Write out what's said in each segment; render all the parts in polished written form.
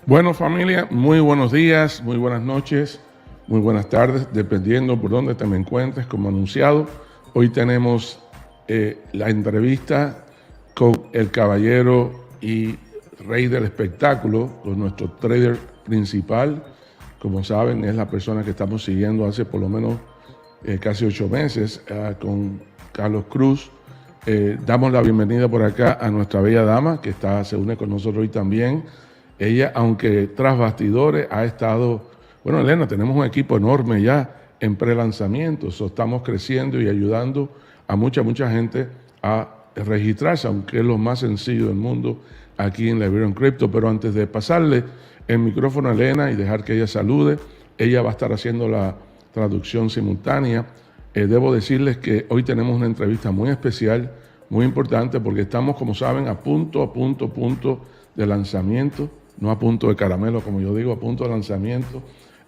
Bueno, familia, muy buenos días, muy buenas noches, muy buenas tardes, dependiendo por dónde te me encuentres. Como anunciado, hoy tenemos la entrevista con el caballero y rey del espectáculo, con nuestro trader principal. Como saben, es la persona que estamos siguiendo hace por lo menos casi 8 meses, con Carlos Cruz. Damos la bienvenida por acá a nuestra bella dama que se une con nosotros hoy también. Ella, aunque tras bastidores, ha estado... Bueno, Elena, tenemos un equipo enorme ya en pre-lanzamiento. Estamos creciendo y ayudando a mucha gente a registrarse, aunque es lo más sencillo del mundo aquí en Liberian Crypto. Pero antes de pasarle el micrófono a Elena y dejar que ella salude, ella va a estar haciendo la traducción simultánea. Debo decirles que hoy tenemos una entrevista muy especial, muy importante, porque estamos, como saben, a punto de lanzamiento. No a punto de caramelo, como yo digo, a punto de lanzamiento.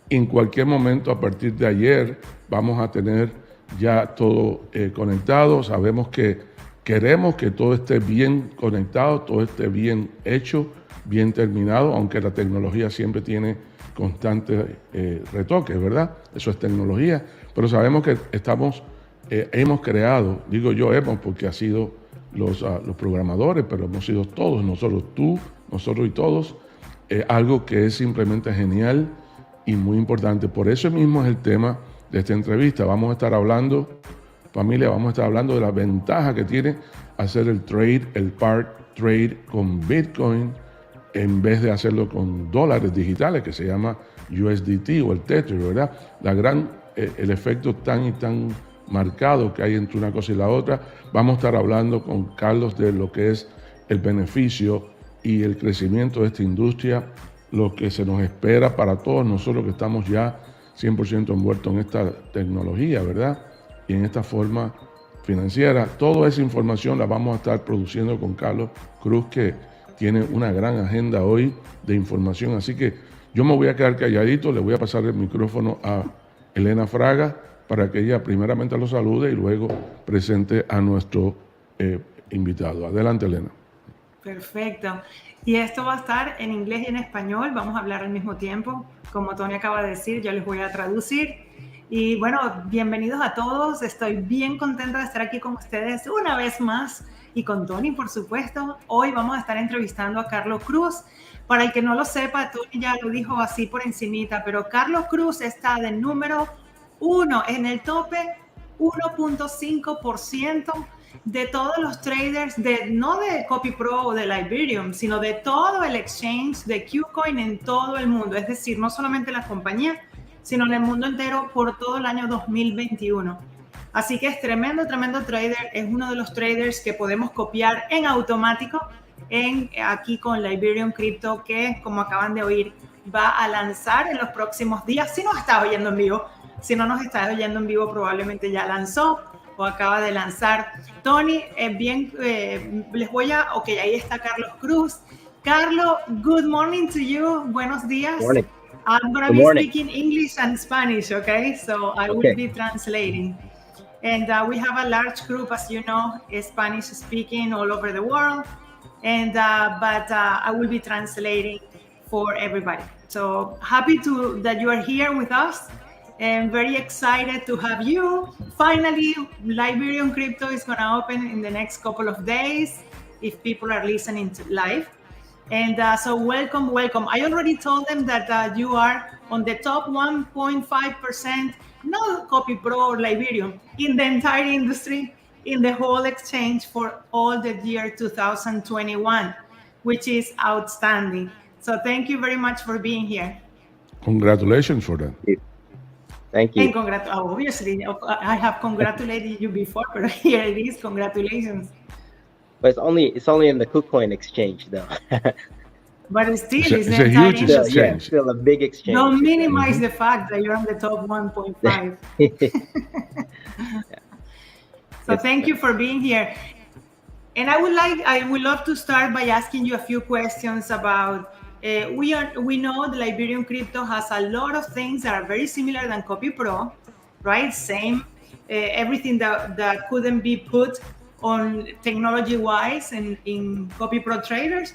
En cualquier momento, a partir de ayer, vamos a tener ya todo conectado. Sabemos que queremos que todo esté bien conectado, todo esté bien hecho, bien terminado, aunque la tecnología siempre tiene constantes retoques, ¿verdad? Eso es tecnología. Pero sabemos que hemos creado, digo yo hemos porque ha sido los programadores, pero hemos sido todos, nosotros, tú, nosotros y todos, algo que es simplemente genial y muy importante. Por eso mismo es el tema de esta entrevista. Vamos a estar hablando, familia, vamos a estar hablando de la ventaja que tiene hacer el part trade con Bitcoin en vez de hacerlo con dólares digitales, que se llama USDT o el Tether, ¿verdad? El efecto tan marcado que hay entre una cosa y la otra. Vamos a estar hablando con Carlos de lo que es el beneficio y el crecimiento de esta industria, lo que se nos espera para todos nosotros que estamos ya 100% envueltos en esta tecnología, ¿verdad? Y en esta forma financiera. Toda esa información la vamos a estar produciendo con Carlos Cruz, que tiene una gran agenda hoy de información. Así que yo me voy a quedar calladito, le voy a pasar el micrófono a Elena Fraga para que ella primeramente lo salude y luego presente a nuestro invitado. Adelante, Elena. Perfecto. Y esto va a estar en inglés y en español. Vamos a hablar al mismo tiempo. Como Tony acaba de decir, yo les voy a traducir. Y bueno, bienvenidos a todos. Estoy bien contenta de estar aquí con ustedes una vez más y con Tony, por supuesto. Hoy vamos a estar entrevistando a Carlos Cruz. Para el que no lo sepa, Tony ya lo dijo así por encimita, pero Carlos Cruz está de número 1 en el tope 1.5% de todos los traders, no de CopyPro o de Liberium, sino de todo el exchange de KuCoin en todo el mundo. Es decir, no solamente en las compañías, sino en el mundo entero por todo el año 2021. Así que es tremendo trader. Es uno de los traders que podemos copiar en automático aquí con Liberium Crypto, que como acaban de oír, va a lanzar en los próximos días. Si nos está oyendo en vivo, si no nos está oyendo en vivo, probablemente ya lanzó o acaba de lanzar. Tony, les voy a... Ok, ahí está Carlos Cruz. Carlos, good morning to you. Buenos días. Morning. I'm going to be speaking English and Spanish, okay? So I will be translating. And we have a large group, as you know, Spanish speaking all over the world. And but I will be translating for everybody. So happy that you are here with us. And very excited to have you. Finally, Liberian Crypto is going to open in the next couple of days if people are listening to live. And so welcome. I already told them that you are on the top 1.5%, not CopyPro or Liberium, in the entire industry, in the whole exchange for all the year 2021, which is outstanding. So thank you very much for being here. Congratulations for that. Thank you. And obviously, I have congratulated you before, but here it is. Congratulations. But it's only in the KuCoin exchange, though. But still, it's a huge exchange. Yeah, still a big exchange. Don't minimize the fact that you're on the top 1.5. So thank you for being here. And I would love to start by asking you a few questions about. We know the Liberian Crypto has a lot of things that are very similar than CopyPro, right? Same, everything that couldn't be put on technology-wise in CopyPro traders.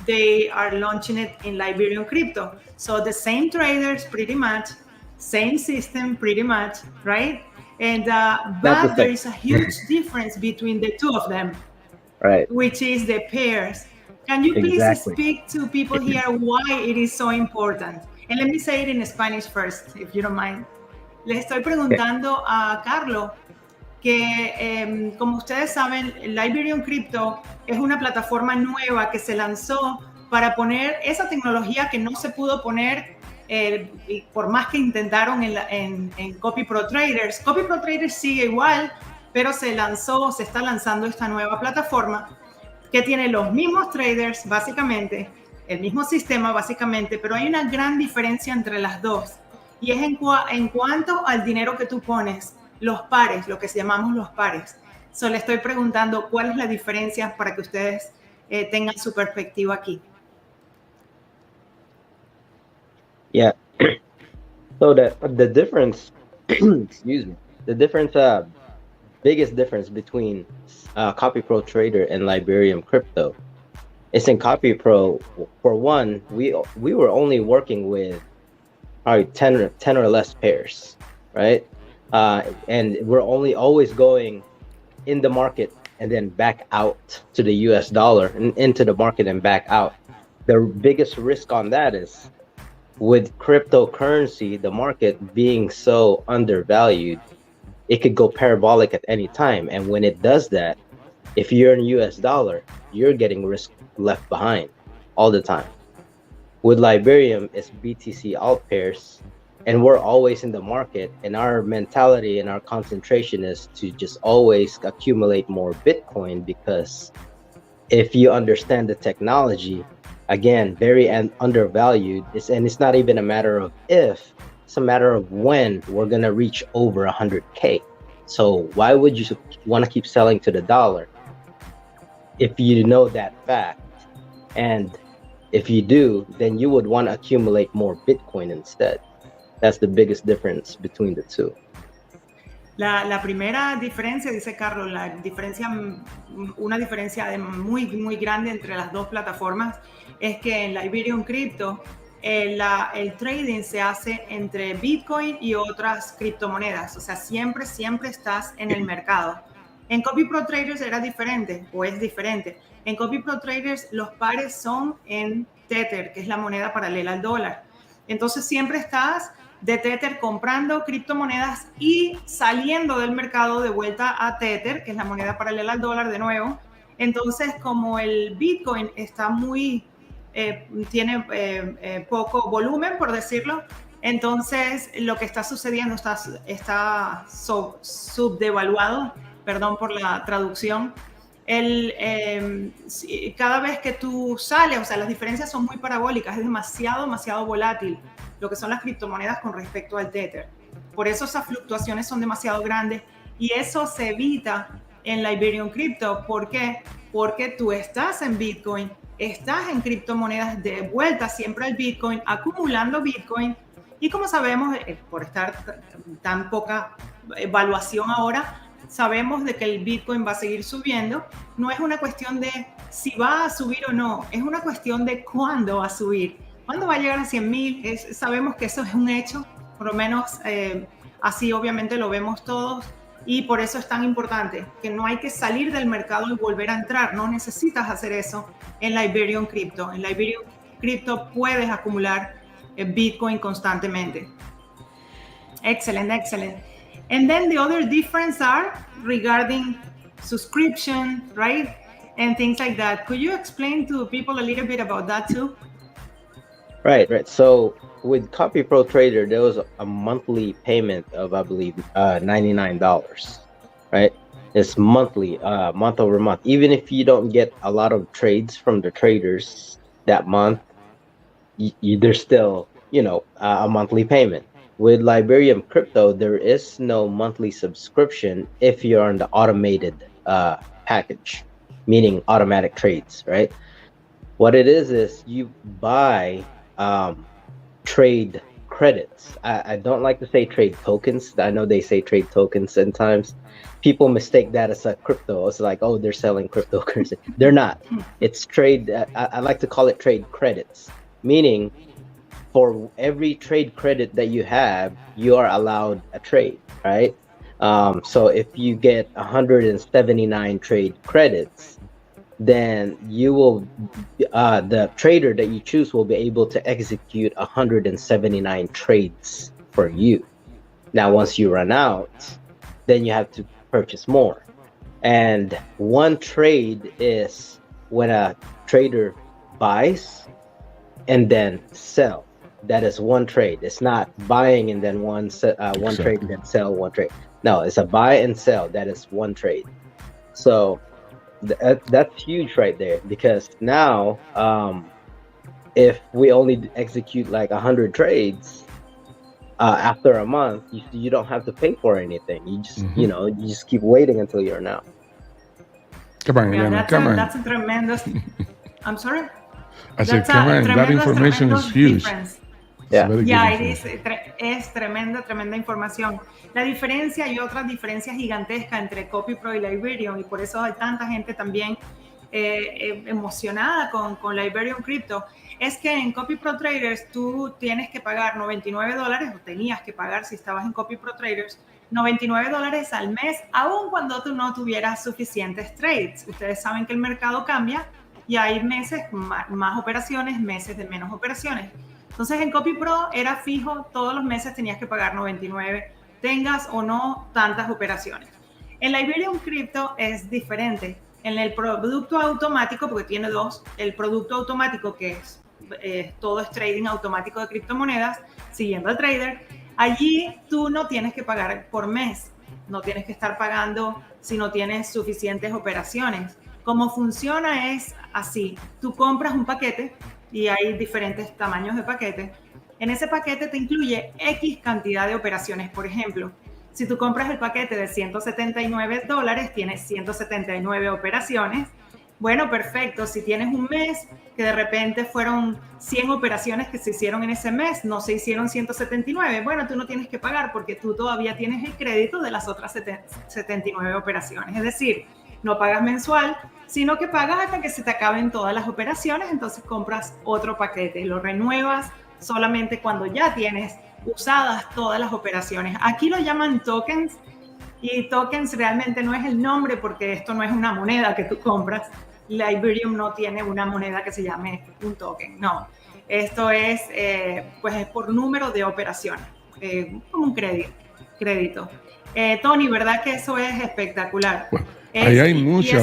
they are launching it in Liberian crypto. So the same traders, pretty much, same system, pretty much, right? And but there is a huge difference between the two of them, right? Which is the pairs. Can you please speak to people here why it is so important? And let me say it in Spanish first, if you don't mind. Les estoy preguntando a Carlos que, como ustedes saben, Liberian Crypto es una plataforma nueva que se lanzó para poner esa tecnología que no se pudo poner por más que intentaron en Copy Pro Traders. Copy Pro Traders sigue igual, pero se está lanzando esta nueva plataforma que tiene los mismos traders, básicamente, el mismo sistema, básicamente, pero hay una gran diferencia entre las dos. Y es en cuanto al dinero que tú pones, los pares, lo que llamamos los pares. Le estoy preguntando cuál es la diferencia para que ustedes tengan su perspectiva aquí. Yeah. So the difference, excuse me, the difference, biggest difference between Copy Pro Trader and Liberian Crypto is in Copy Pro. For one, we were only working with probably 10 or less pairs, right? And we're always going in the market and then back out to the US dollar and into the market and back out. The biggest risk on that is with cryptocurrency, the market being so undervalued, it could go parabolic at any time. And when it does that, if you're in US dollar, you're getting risk left behind all the time. With Liberium, it's BTC alt pairs, and we're always in the market, and our mentality and our concentration is to just always accumulate more Bitcoin, because if you understand the technology, again, very undervalued, and it's not even a matter of if, it's a matter of when we're gonna reach over 100K. So why would you want to keep selling to the dollar if you know that fact? And if you do, then you would want to accumulate more Bitcoin instead. That's the biggest difference between the two. La primera diferencia, dice Carlos, una diferencia muy, muy grande entre las dos plataformas es que en Liberian Crypto el trading se hace entre Bitcoin y otras criptomonedas. O sea, siempre estás en el mercado. En Copy Pro Traders era diferente, o es diferente. En Copy Pro Traders los pares son en Tether, que es la moneda paralela al dólar. Entonces siempre estás de Tether comprando criptomonedas y saliendo del mercado de vuelta a Tether, que es la moneda paralela al dólar de nuevo. Entonces, como el Bitcoin está tiene poco volumen, por decirlo, entonces lo que está sucediendo está subdevaluado, perdón por la traducción. Cada vez que tú sales, o sea, las diferencias son muy parabólicas, es demasiado volátil lo que son las criptomonedas con respecto al Tether. Por eso esas fluctuaciones son demasiado grandes y eso se evita en Liberian Crypto. ¿Por qué? Porque tú estás en Bitcoin, estás en criptomonedas de vuelta siempre al Bitcoin, acumulando Bitcoin, y como sabemos, por estar tan poca evaluación ahora, sabemos de que el Bitcoin va a seguir subiendo. No es una cuestión de si va a subir o no, es una cuestión de cuándo va a subir. ¿Cuándo va a llegar a 100,000? Sabemos que eso es un hecho, por lo menos así obviamente lo vemos todos, y por eso es tan importante que no hay que salir del mercado y volver a entrar. No necesitas hacer eso en Liberian Crypto. En Liberian Crypto puedes acumular Bitcoin constantemente. Excellent. And then the other difference are regarding subscription, right? And things like that. Could you explain to people a little bit about that too? Right. So with Copy Pro Trader, there was a monthly payment of, I believe, $99, right? It's monthly, month over month. Even if you don't get a lot of trades from the traders that month, there's still, a monthly payment. With Liberium Crypto, there is no monthly subscription if you're on the automated package, meaning automatic trades, right? What it is you buy trade credits. I don't like to say trade tokens. I know they say trade tokens sometimes. People mistake that as a crypto. It's like, oh, they're selling cryptocurrency. They're not. It's trade. I like to call it trade credits, meaning for every trade credit that you have, you are allowed a trade, right? So if you get 179 trade credits, then you will, the trader that you choose will be able to execute 179 trades for you. Now, once you run out, then you have to purchase more. And one trade is when a trader buys and then sell. That is one trade. It's not buying and then one trade and then sell one trade. No, it's a buy and sell. That is one trade. So that's huge right there, because now if we only execute like 100 trades after a month, you don't have to pay for anything. You just you know, you just keep waiting until you're out. Come on, Elena, come on. That's a tremendous. I'm sorry. I said, come on, that information is huge. Es tremenda información. La diferencia, hay otra diferencia gigantesca entre CopyPro y Liberium, y por eso hay tanta gente también emocionada con Liberium Crypto, es que en CopyPro Traders tú tienes que pagar $99, o tenías que pagar si estabas en CopyPro Traders, $99 al mes, aun cuando tú no tuvieras suficientes trades. Ustedes saben que el mercado cambia y hay meses más operaciones, meses de menos operaciones. Entonces en CopyPro era fijo, todos los meses tenías que pagar 99, tengas o no tantas operaciones. En Liberium Crypto es diferente. En el producto automático, porque tiene dos, el producto automático que es todo es trading automático de criptomonedas, siguiendo al trader, allí tú no tienes que pagar por mes, no tienes que estar pagando si no tienes suficientes operaciones. Cómo funciona es así, tú compras un paquete y hay diferentes tamaños de paquete. En ese paquete te incluye X cantidad de operaciones. Por ejemplo, si tú compras el paquete de $179, tienes 179 operaciones. Bueno, perfecto. Si tienes un mes que de repente fueron 100 operaciones que se hicieron en ese mes, no se hicieron 179, bueno, tú no tienes que pagar porque tú todavía tienes el crédito de las otras 79 operaciones. Es decir, no pagas mensual, sino que pagas hasta que se te acaben todas las operaciones, entonces compras otro paquete y lo renuevas solamente cuando ya tienes usadas todas las operaciones. Aquí lo llaman tokens, y tokens realmente no es el nombre porque esto no es una moneda que tú compras. Liberium no tiene una moneda que se llame un token, no. Esto es, pues es por número de operaciones, como un crédito. Tony, ¿verdad que eso es espectacular? Bueno, ahí hay mucha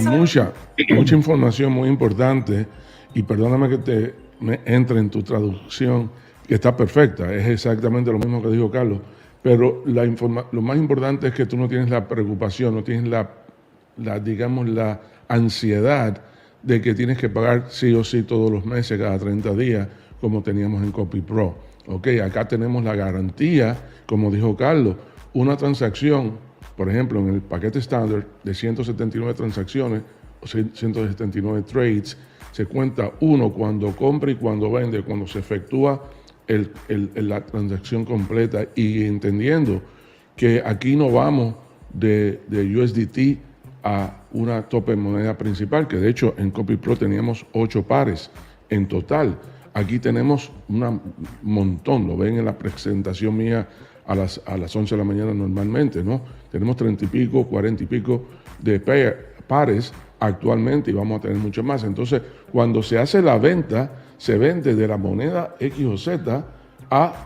información muy importante, y perdóname que me entre en tu traducción, que está perfecta, es exactamente lo mismo que dijo Carlos, pero lo más importante es que tú no tienes la preocupación, no tienes digamos, la ansiedad de que tienes que pagar sí o sí todos los meses, cada 30 días, como teníamos en CopyPro. Okay, acá tenemos la garantía, como dijo Carlos, una transacción, por ejemplo, en el paquete estándar de 179 transacciones o 179 trades, se cuenta uno cuando compra y cuando vende, cuando se efectúa la transacción completa, y entendiendo que aquí no vamos de USDT a una tope moneda principal, que de hecho en CopyPro teníamos 8 pares en total. Aquí tenemos un montón, lo ven en la presentación mía a las 11 de la mañana normalmente, ¿no? Tenemos 30 y pico, 40 y pico de pares actualmente, y vamos a tener mucho más. Entonces, cuando se hace la venta, se vende de la moneda X o Z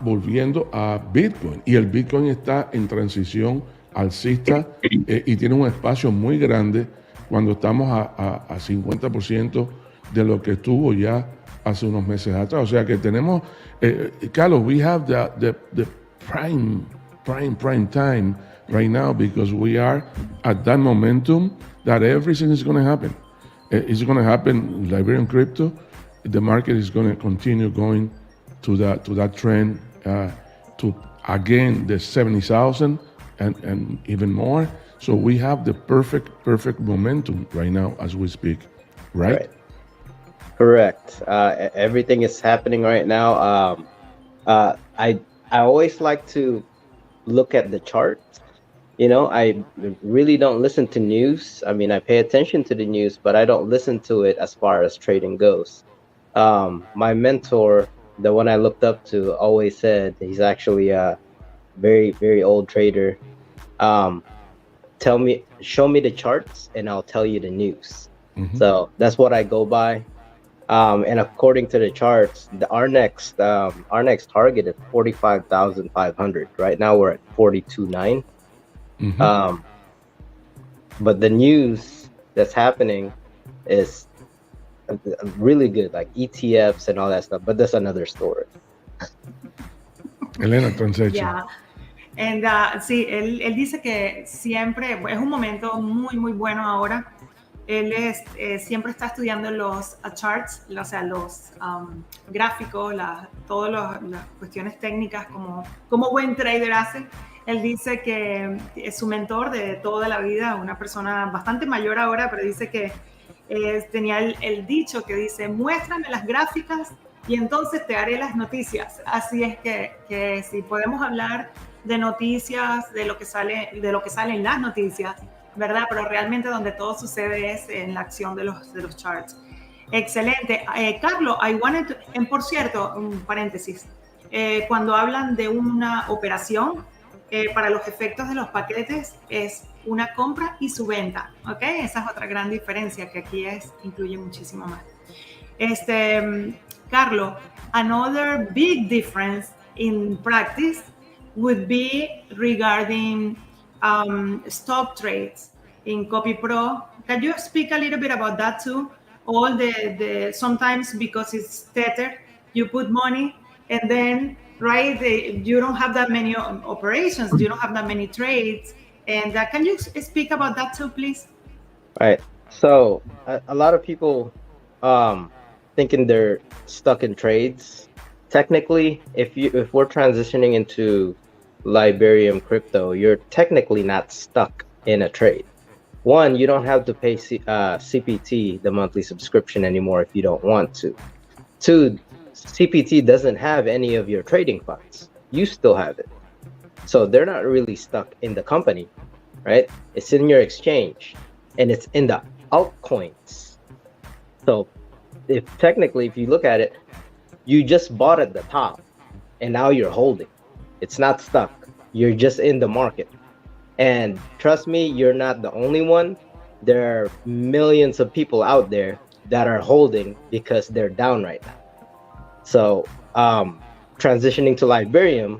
volviendo a Bitcoin, y el Bitcoin está en transición alcista y tiene un espacio muy grande cuando estamos a 50% de lo que estuvo ya hace unos meses atrás. O sea que tenemos, Carlos, we have the prime time right now, because we are at that momentum that everything is going to happen. It's going to happen. Liberium Crypto, the market is going to continue going to that trend to again the 70,000 and even more. So we have the perfect momentum right now as we speak, right? Correct. Everything is happening right now. I I always like to look at the charts. You know, I really don't listen to news. I mean, I pay attention to the news, but I don't listen to it as far as trading goes. My mentor, the one I looked up to, always said, he's actually a very, very old trader. Show me the charts and I'll tell you the news. Mm-hmm. So that's what I go by. And according to the charts, our next target is 45,500. Right now we're at 42.9. Mm-hmm. But the news that's happening is really good, like ETFs and all that stuff. But that's another story. Elena, translation. Yeah. And sí, él dice que siempre es un momento muy, muy bueno ahora. Él siempre está estudiando los charts, o sea, los gráficos, todas las cuestiones técnicas como buen trader hace. Él dice que es su mentor de toda la vida, una persona bastante mayor ahora, pero dice que tenía el dicho que dice, muéstrame las gráficas y entonces te haré las noticias. Así es que si podemos hablar de noticias, de lo que sale en las noticias, ¿verdad? Pero realmente donde todo sucede es en la acción de los charts. Excelente. Carlos, por cierto, un paréntesis, cuando hablan de una operación, para los efectos de los paquetes es una compra y su venta, ¿ok? Esa es otra gran diferencia que aquí incluye muchísimo más. Carlos, another big difference in practice would be regarding stop trades in CopyPro. Can you speak a little bit about that too? All the sometimes because it's tether, you put money and then you don't have that many operations, you don't have that many trades. And can you speak about that too, please? Right. So a lot of people thinking they're stuck in trades. Technically, if we're transitioning into Liberium crypto, you're technically not stuck in a trade. One, you don't have to pay CPT, the monthly subscription, anymore if you don't want to. Two, CPT doesn't have any of your trading funds. You still have it. So they're not really stuck in the company, right? It's in your exchange and it's in the altcoins. So if you look at it, you just bought at the top and now you're holding. It's not stuck. You're just in the market. And trust me, you're not the only one. There are millions of people out there that are holding because they're down right now. So transitioning to Liberium,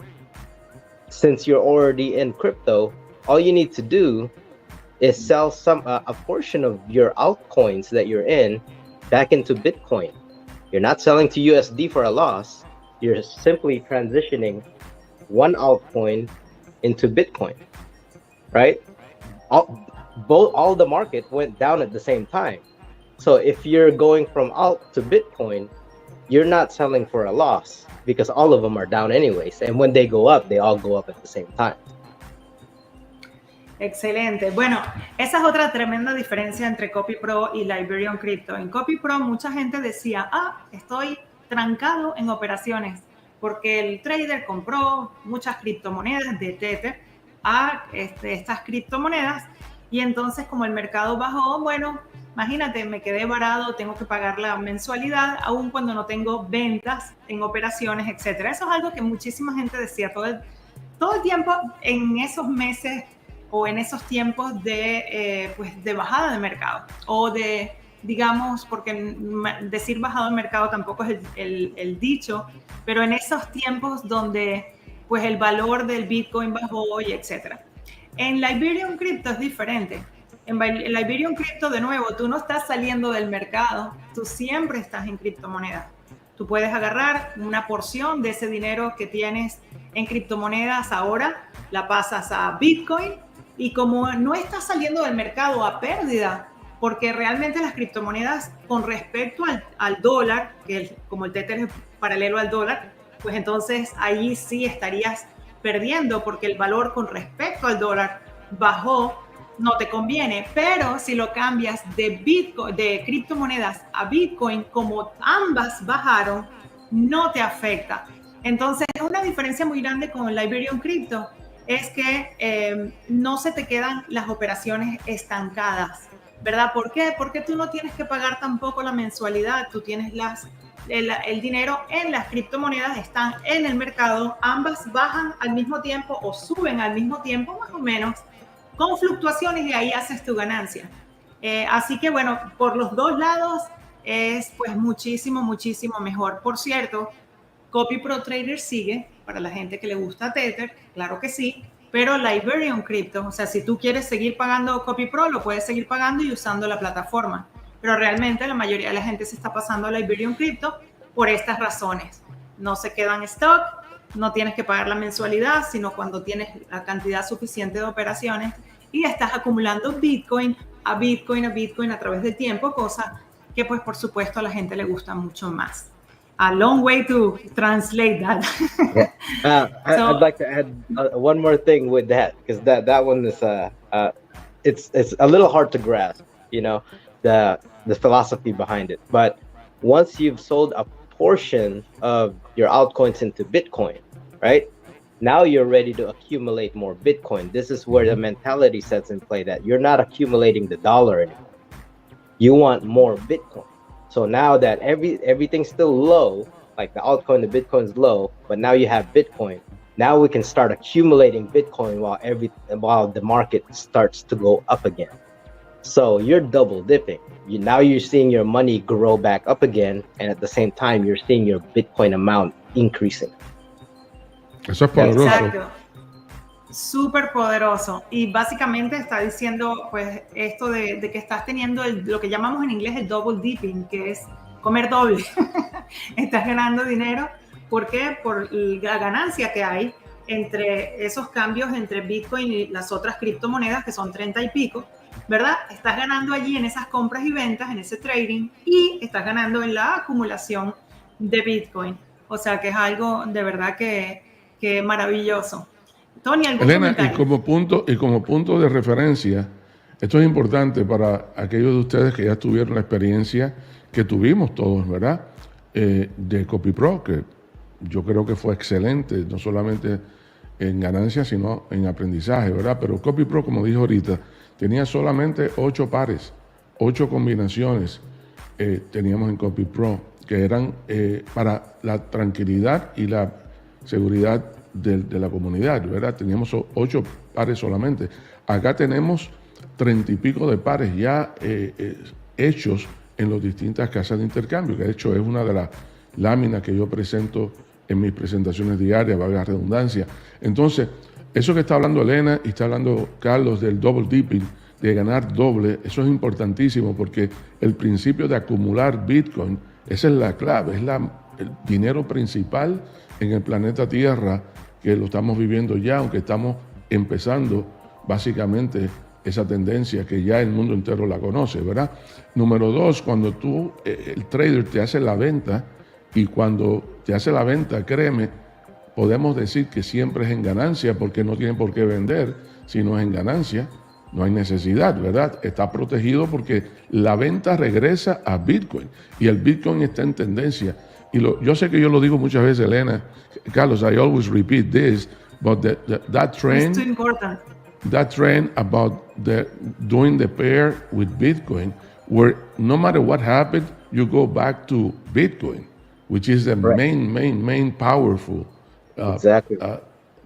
since you're already in crypto, all you need to do is sell a portion of your altcoins that you're in back into Bitcoin. You're not selling to USD for a loss. You're simply transitioning one altcoin into Bitcoin, right? All the market went down at the same time. So if you're going from alt to Bitcoin, you're not selling for a loss because all of them are down anyways. And when they go up, they all go up at the same time. Excelente. Bueno, esa es otra tremenda diferencia entre CopyPro y Liberium Crypto. En CopyPro mucha gente decía, estoy trancado en operaciones porque el trader compró muchas criptomonedas de Tether a estas criptomonedas y entonces como el mercado bajó, bueno, imagínate, me quedé varado, tengo que pagar la mensualidad aun cuando no tengo ventas en operaciones, etcétera. Eso es algo que muchísima gente decía todo el tiempo en esos meses o en esos tiempos de bajada de mercado o de, digamos, porque decir bajado de mercado tampoco es el dicho, pero en esos tiempos donde pues el valor del Bitcoin bajó y etcétera. En Liberium Crypto es diferente. En Liberium Crypto, de nuevo, tú no estás saliendo del mercado, tú siempre estás en criptomonedas. Tú puedes agarrar una porción de ese dinero que tienes en criptomonedas ahora, la pasas a Bitcoin y como no estás saliendo del mercado a pérdida, porque realmente las criptomonedas con respecto al dólar, que como el Tether es paralelo al dólar, pues entonces ahí sí estarías perdiendo porque el valor con respecto al dólar bajó, no te conviene. Pero si lo cambias de Bitcoin, de criptomonedas a Bitcoin, como ambas bajaron, no te afecta. Entonces es un una diferencia muy grande con el Liberian Crypto es que no se te quedan las operaciones estancadas, ¿verdad? ¿Por qué? Porque tú no tienes que pagar tampoco la mensualidad, tú tienes el dinero en las criptomonedas, están en el mercado, ambas bajan al mismo tiempo o suben al mismo tiempo, más o menos, con fluctuaciones, y ahí haces tu ganancia. Así que bueno, por los dos lados es pues muchísimo, muchísimo mejor. Por cierto, Copy Pro Trader sigue, para la gente que le gusta Tether, claro que sí, pero Liberian Crypto, o sea, si tú quieres seguir pagando Copy Pro, lo puedes seguir pagando y usando la plataforma. Pero realmente la mayoría de la gente se está pasando a Liberian Crypto por estas razones. No se quedan en stock, no tienes que pagar la mensualidad, sino cuando tienes la cantidad suficiente de operaciones y estás acumulando Bitcoin a Bitcoin a Bitcoin a través del tiempo, cosa que pues por supuesto a la gente le gusta mucho más. A long way to translate that. I'd like to add one more thing with that, because that one is it's a little hard to grasp, you know, the philosophy behind it. But once you've sold a portion of your altcoins into Bitcoin, right? Now you're ready to accumulate more Bitcoin. This is where the mentality sets in play, that you're not accumulating the dollar anymore. You want more Bitcoin. So now that everything's still low, like the altcoin, the Bitcoin's low, but now you have Bitcoin. Now we can start accumulating Bitcoin while the market starts to go up again. So you're double dipping. Now you're seeing your money grow back up again, and at the same time you're seeing your Bitcoin amount increasing. Eso es poderoso. Exacto. Súper poderoso, y básicamente está diciendo pues esto de que estás teniendo lo que llamamos en inglés el double dipping, que es comer doble. Estás ganando dinero. ¿Por qué? Por la ganancia que hay entre esos cambios entre Bitcoin y las otras criptomonedas, que son 30 y pico, ¿verdad? Estás ganando allí en esas compras y ventas, en ese trading, y estás ganando en la acumulación de Bitcoin. O sea que es algo de verdad que maravilloso. Tony, ¿algún Elena, comentario? y como punto de referencia, esto es importante para aquellos de ustedes que ya tuvieron la experiencia que tuvimos todos, ¿verdad? De Copy Pro, que yo creo que fue excelente, no solamente en ganancias, sino en aprendizaje, ¿verdad? Pero Copy Pro, como dije ahorita, tenía solamente 8 pares, 8 combinaciones teníamos en Copy Pro, que eran para la tranquilidad y la seguridad de la comunidad, ¿verdad? Teníamos 8 pares solamente. Acá tenemos 30 y pico de pares ya hechos en las distintas casas de intercambio, que de hecho es una de las láminas que yo presento en mis presentaciones diarias, valga la redundancia. Entonces, eso que está hablando Elena y está hablando Carlos del double dipping, de ganar doble, eso es importantísimo, porque el principio de acumular Bitcoin, esa es la clave, es el dinero principal en el planeta Tierra, que lo estamos viviendo ya, aunque estamos empezando básicamente esa tendencia que ya el mundo entero la conoce, ¿verdad? Número 2, cuando tú, el trader te hace la venta, y cuando te hace la venta, créeme, podemos decir que siempre es en ganancia, porque no tiene por qué vender si no es en ganancia, no hay necesidad, ¿verdad? Está protegido porque la venta regresa a Bitcoin, y el Bitcoin está en tendencia. Y yo sé que yo lo digo muchas veces, Elena, Carlos, I always repeat this, but that trend, it's too important. That trend about doing the pair with Bitcoin, where no matter what happened, you go back to Bitcoin, which is the main powerful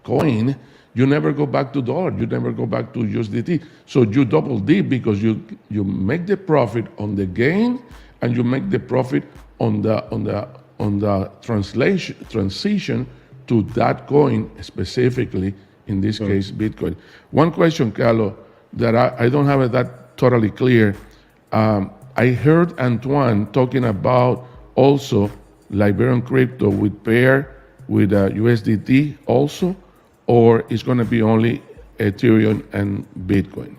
coin. You never go back to dollar. You never go back to USDT. So you double dip, because you make the profit on the gain, and you make the profit on the transition to that coin, specifically in this case Bitcoin. One question, Carlos, that I don't have it that totally clear. I heard Antoine talking about also Liberian crypto with pair with USDT also, or it's going to be only Ethereum and Bitcoin?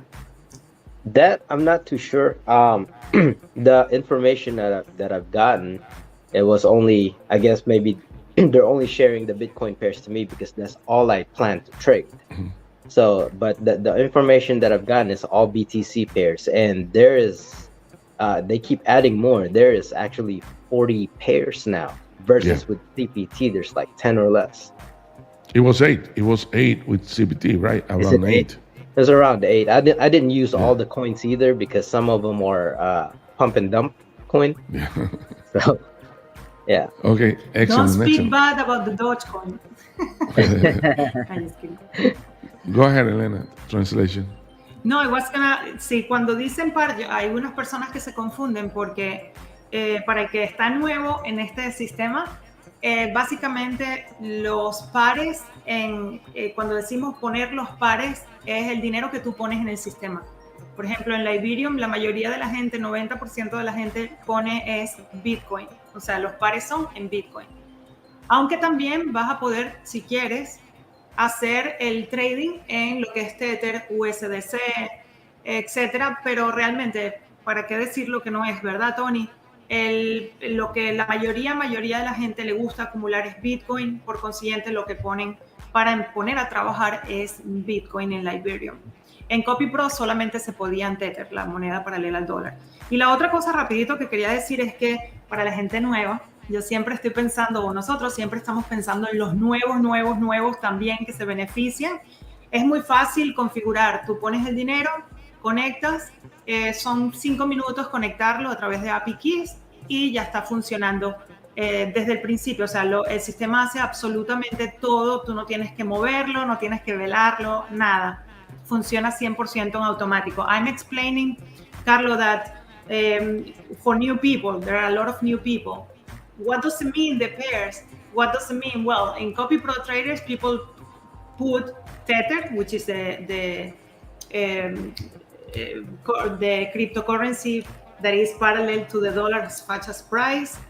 That I'm not too sure. The information that I've gotten, it was only, I guess maybe they're only sharing the Bitcoin pairs to me because that's all I plan to trade. Mm-hmm. So, but the information that I've gotten is all BTC pairs, and there is, they keep adding more. There is actually 40 pairs now versus with CPT, there's like 10 or less. It was 8. It was 8 with CBT, right? Around 8. It was around 8. I didn't use all the coins either because some of them were pump and dump coin. Yeah. So, yeah. Okay, excellent. Don't speak excellent. bad about the Dogecoin. I'm just kidding. Go ahead, Elena. Translation. No, I was gonna, sí, cuando dicen par, hay unas personas que se confunden porque para el que está nuevo en este sistema, básicamente los pares, cuando decimos poner los pares, es el dinero que tú pones en el sistema. Por ejemplo, en la Ethereum, la mayoría de la gente, 90% de la gente pone es Bitcoin. O sea, los pares son en Bitcoin. Aunque también vas a poder, si quieres, hacer el trading en lo que es Tether, USDC, etcétera, pero realmente, ¿para qué decir lo que no es, verdad, Tony? Lo que la mayoría de la gente le gusta acumular es Bitcoin, por consiguiente lo que ponen para poner a trabajar es Bitcoin en la Ethereum. En CopyPro solamente se podía en Tether, la moneda paralela al dólar. Y la otra cosa rapidito que quería decir es que para la gente nueva, yo siempre estoy pensando, o nosotros siempre estamos pensando en los nuevos también que se benefician. Es muy fácil configurar. Tú pones el dinero, conectas, son 5 minutos conectarlo a través de API Keys y ya está funcionando desde el principio. O sea, el sistema hace absolutamente todo. Tú no tienes que moverlo, no tienes que velarlo, nada. Funciona 100% en automático. I'm explaining, Carlo, that for new people, there are a lot of new people. What does it mean, the pairs? What does it mean? Well, in CopyPro traders, people put Tether, which is the cryptocurrency that is parallel to the dollar as far as price.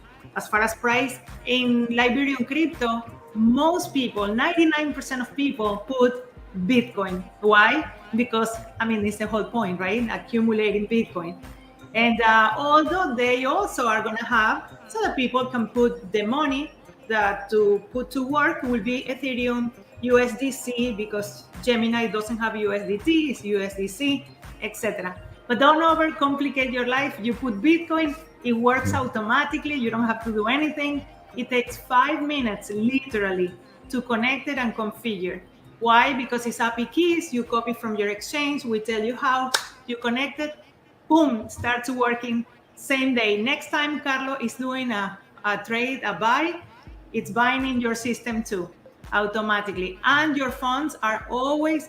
In Liberian crypto, most people, 99% of people put Bitcoin. Why? Because, I mean, it's the whole point, right? Accumulating Bitcoin. And although they also are going to have, so that people can put the money that to put to work will be Ethereum, USDC, because Gemini doesn't have USDT, it's USDC, etc. But don't overcomplicate your life. You put Bitcoin, it works automatically. You don't have to do anything. It takes 5 minutes, literally, to connect it and configure. Why? Because it's API keys. You copy from your exchange. We tell you how. You connect it. Boom, starts working same day. Next time Carlo is doing a trade, a buy, it's buying in your system too, automatically. And your funds are always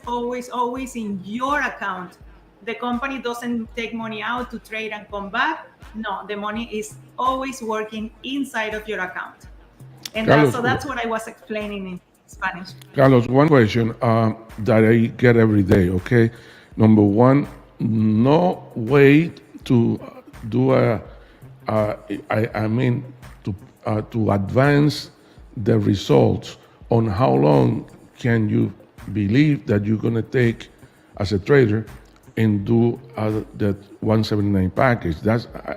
in your account. The company doesn't take money out to trade and come back. No, the money is always working inside of your account. And Carlos, so that's what I was explaining in Spanish. Carlos, one question that I get every day, okay? Number one, no way to do to advance the results on how long can you believe that you're going to take as a trader and do that 179 package.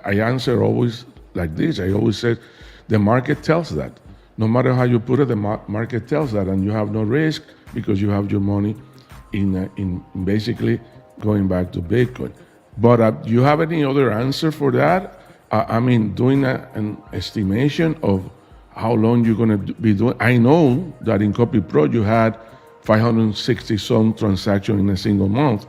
I answer always like this. I always said the market tells that. No matter how you put it, the market tells that, and you have no risk because you have your money in basically going back to Bitcoin. But do you have any other answer for that? I mean, doing an estimation of how long you're going to be doing. I know that in CopyPro you had 560 some transactions in a single month.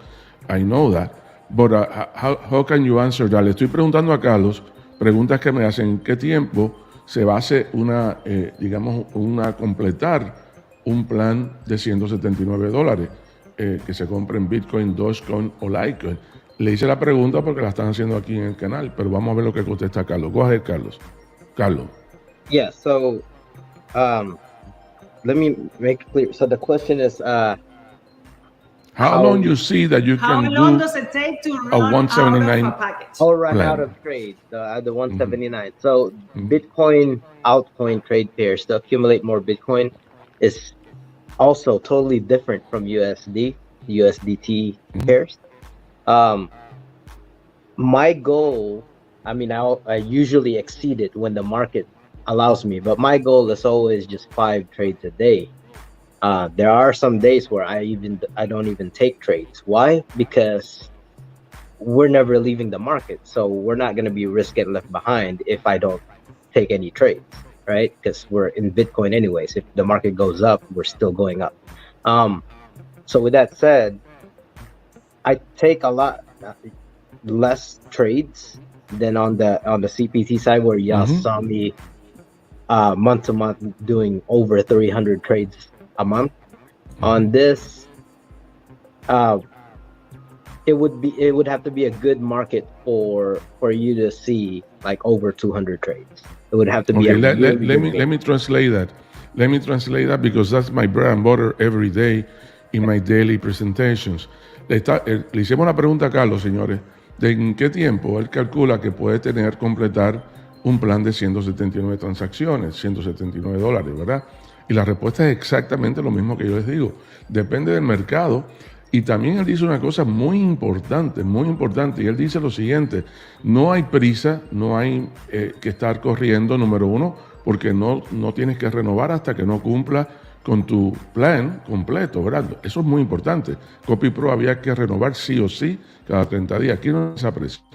I know that. But how can you answer that? Le estoy preguntando a Carlos preguntas que me hacen: ¿en qué tiempo se va a hacer completar un plan de $179 que se compre en Bitcoin, Dogecoin o Litecoin? Le hice la pregunta porque la están haciendo aquí en el canal, pero vamos a ver lo que contesta Carlos. Go ahead, Carlos. Yeah, so let me make it clear. So the question is how long you see that you can do? How long does it take to run a 179 out of a package? Or run plan. out of trade, the 179. So Bitcoin altcoin trade pairs to accumulate more Bitcoin is also totally different from USDT pairs. My goal, I mean, I usually exceed it when the market allows me, but my goal is always just 5 trades a day. There are some days where I don't even take trades. Why? Because we're never leaving the market, so we're not going to be risk get left behind if I don't take any trades. right? Because we're in Bitcoin anyways. If the market goes up, we're still going up. So with that said, I take a lot less trades than on the CPT side, where y'all saw me month to month doing over 300 trades a month. On this, it would have to be a good market for you to see like over 200 trades. It would have to be let me translate that. Let me translate that because that's my bread and butter every day in my daily presentations. Le hicimos una pregunta a Carlos, señores, de en qué tiempo él calcula que puede completar un plan de 179 transacciones, $179, ¿verdad? Y la respuesta es exactamente lo mismo que yo les digo. Depende del mercado. Y también él dice una cosa muy importante, y él dice lo siguiente: no hay prisa, no hay que estar corriendo, número uno, porque no tienes que renovar hasta que no cumpla con tu plan completo, ¿verdad? Eso es muy importante. Copy Pro había que renovar sí o sí cada 30 días. Aquí no hay esa presión.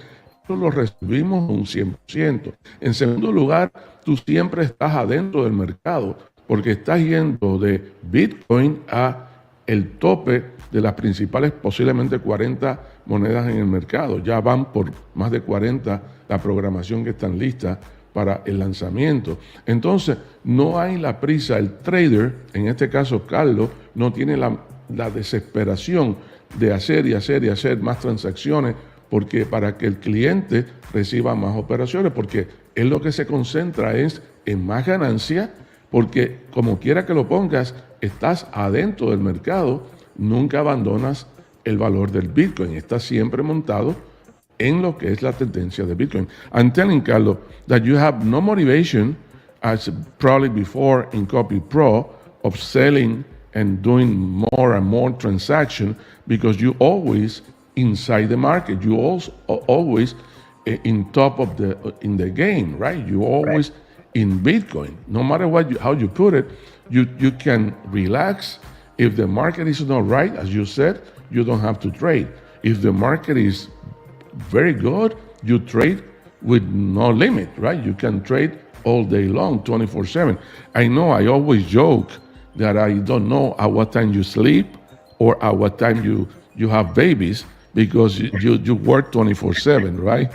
Nosotros lo resolvimos un 100%. En segundo lugar, tú siempre estás adentro del mercado, porque estás yendo de Bitcoin a el tope de las principales, posiblemente 40 monedas en el mercado. Ya van por más de 40 la programación que están listas para el lanzamiento. Entonces, no hay la prisa. El trader, en este caso Carlos, no tiene la desesperación de hacer y hacer y hacer más transacciones, porque para que el cliente reciba más operaciones, porque él lo que se concentra es en más ganancia, porque como quiera que lo pongas, estás adentro del mercado, nunca abandonas el valor del Bitcoin, estás siempre montado en lo que es la tendencia de Bitcoin. I'm telling Carlos that you have no motivation, as probably before in Copy Pro, of selling and doing more and more transaction, because you always inside the market, you also always in top of in the game, right? You always in Bitcoin. No matter how you put it, you can relax. If the market is not right, as you said, you don't have to trade. If the market is very good, you trade with no limit, right? You can trade all day long, 24/7. I know I always joke that I don't know at what time you sleep or at what time you have babies, because you work 24/7, right?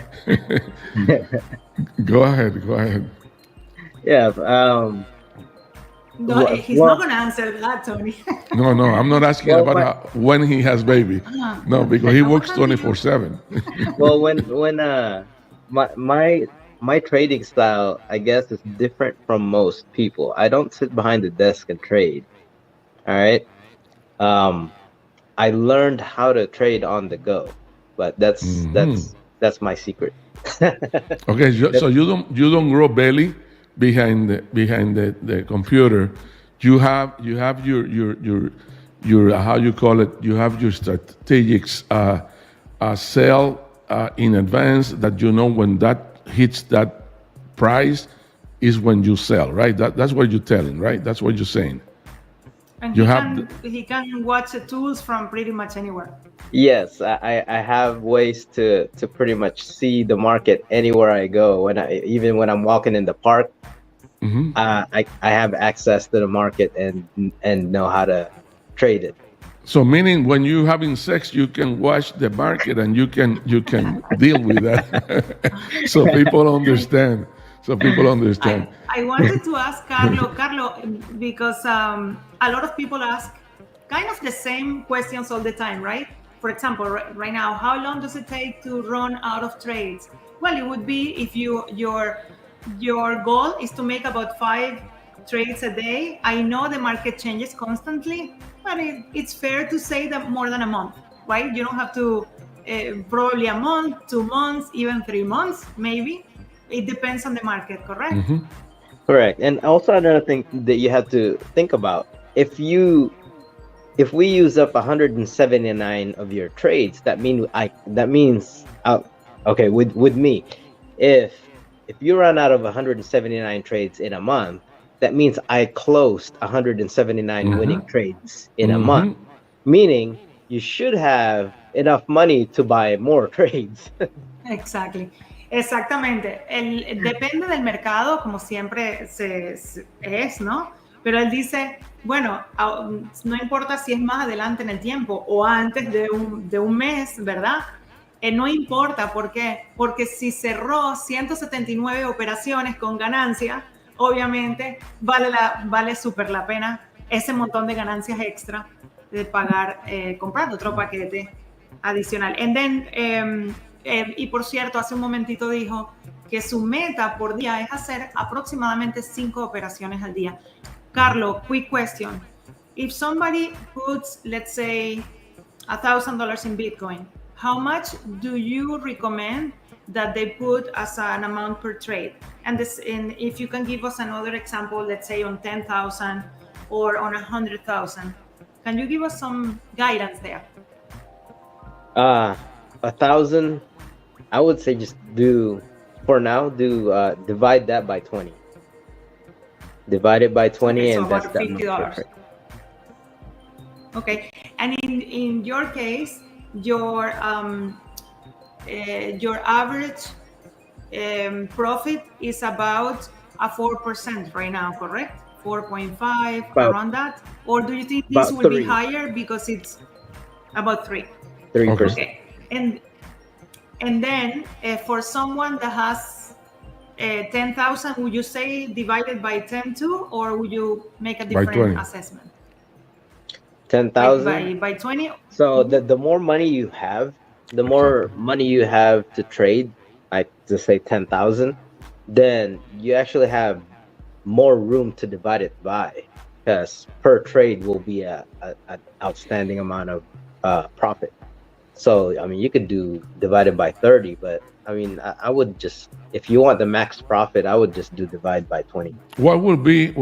Go ahead. Yeah. No, he's not going to answer that, Tony. No, I'm not asking about when he has baby. No, because he works 24/7. Well, when my trading style, I guess, is different from most people. I don't sit behind the desk and trade. All right. I learned how to trade on the go, but that's my secret. Okay, so you don't grow belly behind the computer. You have your how you call it, you have your strategic sell in advance, that you know when that hits that price is when you sell, right? That's what you're telling, right? That's what you're saying. And he can watch the tools from pretty much anywhere. Yes, I have ways to pretty much see the market anywhere I go. Even when I'm walking in the park, I have access to the market and know how to trade it. So meaning when you're having sex, you can watch the market and you can deal with that. So people understand. I wanted to ask Carlo, because a lot of people ask kind of the same questions all the time, right? For example, right now, how long does it take to run out of trades? Well, it would be if your goal is to make about 5 trades a day. I know the market changes constantly, but it's fair to say that more than a month, right? You don't have to probably a month, 2 months, even 3 months, maybe. It depends on the market, correct? Correct. And also another thing that you have to think about, if we use up 179 of your trades, that means okay, with me, if you run out of 179 trades in a month, that means I closed 179 winning trades in a month, meaning you should have enough money to buy more trades. Exactly. Exactamente. Depende del mercado, como siempre es, ¿no? Pero él dice, bueno, no importa si es más adelante en el tiempo o antes de un mes, ¿verdad? No importa, ¿por qué? Porque si cerró 179 operaciones con ganancia, obviamente vale súper la pena ese montón de ganancias extra de pagar comprando otro paquete adicional. And then, y por cierto, hace un momentito dijo que su meta por día es hacer aproximadamente 5 operaciones al día. Carlo, quick question. If somebody puts, let's say, $1,000 in Bitcoin, how much do you recommend that they put as an amount per trade? And if you can give us another example, let's say on 10,000 or on 100,000, can you give us some guidance there? 1,000, I would say just divide that by 20. Divide it by 20, okay, so and that's $50. Okay, and in your case, your average profit is about a 4% right now, correct? 4.5, around that? Or do you think this will be higher because it's about 3%? Okay, and then for someone that has 10,000, would you say divided by 10 too, or would you make a different assessment? 10,000 by 20. So the more money you have, the more money you have to trade, I just say 10,000, then you actually have more room to divide it by, because per trade will be an outstanding amount of profit. So I mean, you could do divided by 30, but I mean, I would just, if you want the max profit, I would just do divide by 20. What will be,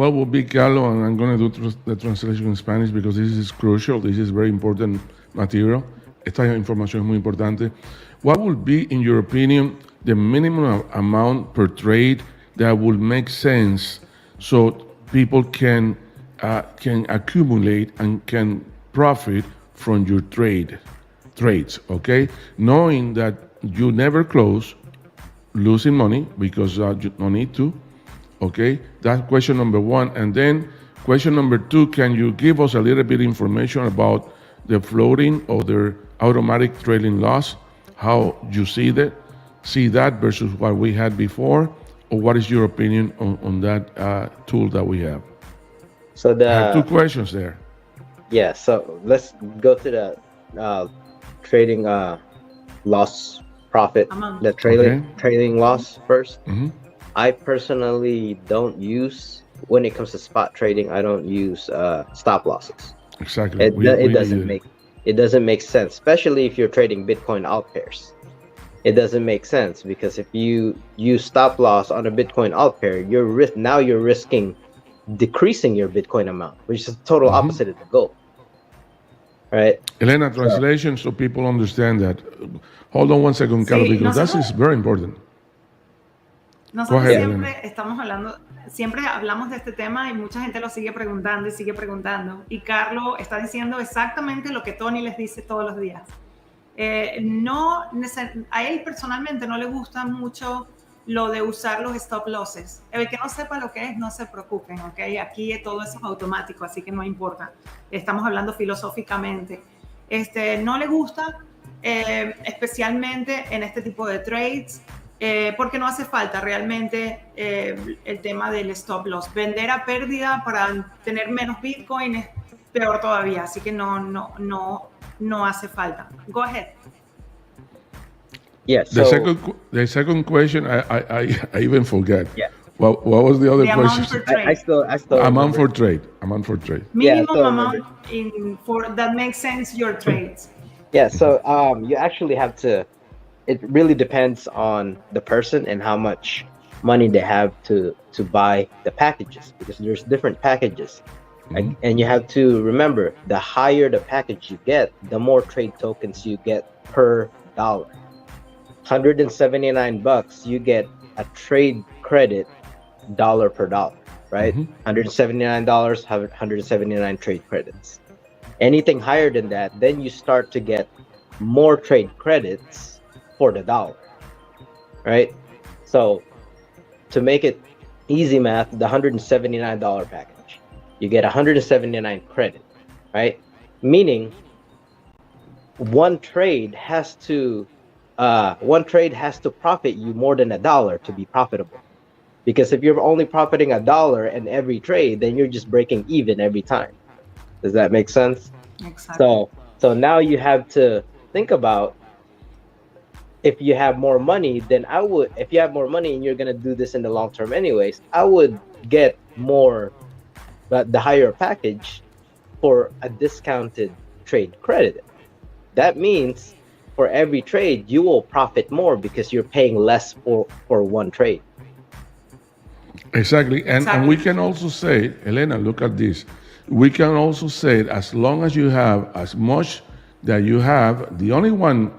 Carlo, and I'm going to do the translation in Spanish because this is crucial, this is very important material. Esta información es muy importante. What would be, in your opinion, the minimum amount per trade that would make sense so people can accumulate and can profit from your trades, okay? Knowing that you never close losing money because you don't need to, okay? That's question number one. And then question number two, can you give us a little bit information about the floating or the automatic trailing loss, how you see that versus what we had before, or what is your opinion on that tool that we have? So I have two questions there. Yeah, so let's go to the trading loss profit, the trailing loss first. Mm-hmm. I personally don't use, when it comes to spot trading, I don't use stop losses. Exactly. It doesn't make sense, especially if you're trading Bitcoin alt pairs. It doesn't make sense because if you use stop loss on a Bitcoin alt pair, you're risking decreasing your Bitcoin amount, which is the total opposite of the goal. Right? Elena, translation so people understand that. Hold on one second, Carlos, because that is very important. Nosotros siempre hablamos de este tema y mucha gente lo sigue preguntando. Y Carlos está diciendo exactamente lo que Tony les dice todos los días. A él personalmente no le gusta mucho lo de usar los stop losses. El que no sepa lo que es, no se preocupen, ¿ok? Aquí todo eso es automático, así que no importa. Estamos hablando filosóficamente. No le gusta, especialmente en este tipo de trades, porque no hace falta realmente el tema del stop loss. Vender a pérdida para tener menos Bitcoin es peor todavía, así que no hace falta. Go ahead. Yeah. The second question, I even forgot. Yeah. What was the other question? I still amount for trade. Minimum amount that makes sense your trades. Yeah. So you actually have to. It really depends on the person and how much money they have to buy the packages, because there's different packages. And you have to remember, the higher the package you get, the more trade tokens you get per dollar. $179, you get a trade credit dollar per dollar, right? $179, 179 trade credits. Anything higher than that, then you start to get more trade credits for the dollar, right? So to make it easy math, the $179 package, you get 179 credit, right? Meaning one trade has to profit you more than $1 to be profitable. Because if you're only profiting $1 in every trade, then you're just breaking even every time. Does that make sense? Exactly. So now you have to think about, if you have more money, then if you have more money and you're going to do this in the long term anyways, I would get more, but the higher package for a discounted trade credit. That means for every trade, you will profit more because you're paying less for one trade. Exactly. And we can also say, Elena, look at this. We can also say, as long as you have as much that you have, the only one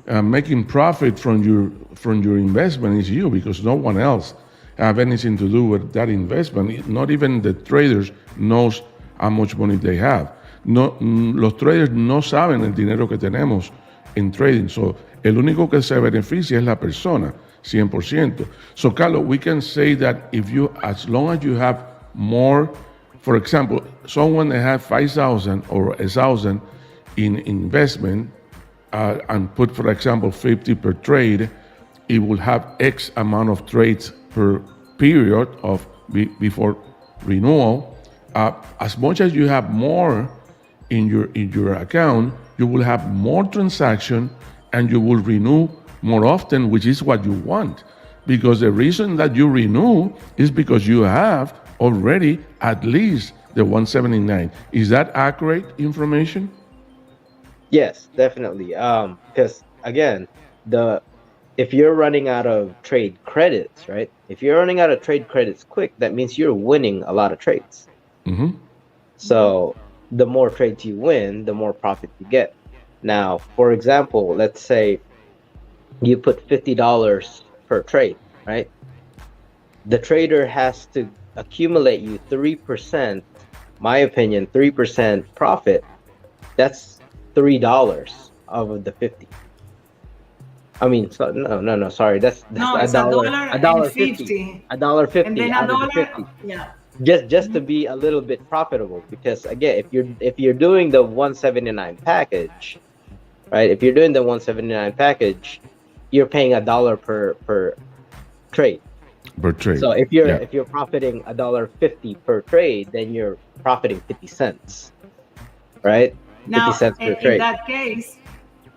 making profit from your investment is you, because no one else have anything to do with that investment. Not even the traders knows how much money they have. No, los traders no saben el dinero que tenemos en trading. So, el único que se beneficia es la persona, 100%. So, Carlos, we can say that as long as you have more, for example, someone that has 5,000 or 1,000 in investment, and put, for example, 50 per trade, it will have X amount of trades per period before renewal. As much as you have more in your account, you will have more transaction and you will renew more often, which is what you want. Because the reason that you renew is because you have already at least the 179. Is that accurate information? Yes, definitely. Because again, if you're running out of trade credits, right? If you're running out of trade credits quick, that means you're winning a lot of trades. Mm-hmm. So the more trades you win, the more profit you get. Now, for example, let's say you put $50 per trade, right? The trader has to accumulate you 3%, my opinion, 3% profit. That's $3 of the 50. I mean, no, sorry. That's it's $1.50. $1.50. And then $1, yeah. Just to be a little bit profitable, because again, if you're doing the 179 package, right? If you're doing the 179 package, you're paying $1 per trade. Per trade. So if you're profiting $1.50 per trade, then you're profiting 50 cents, right? Now, 50 cents per trade.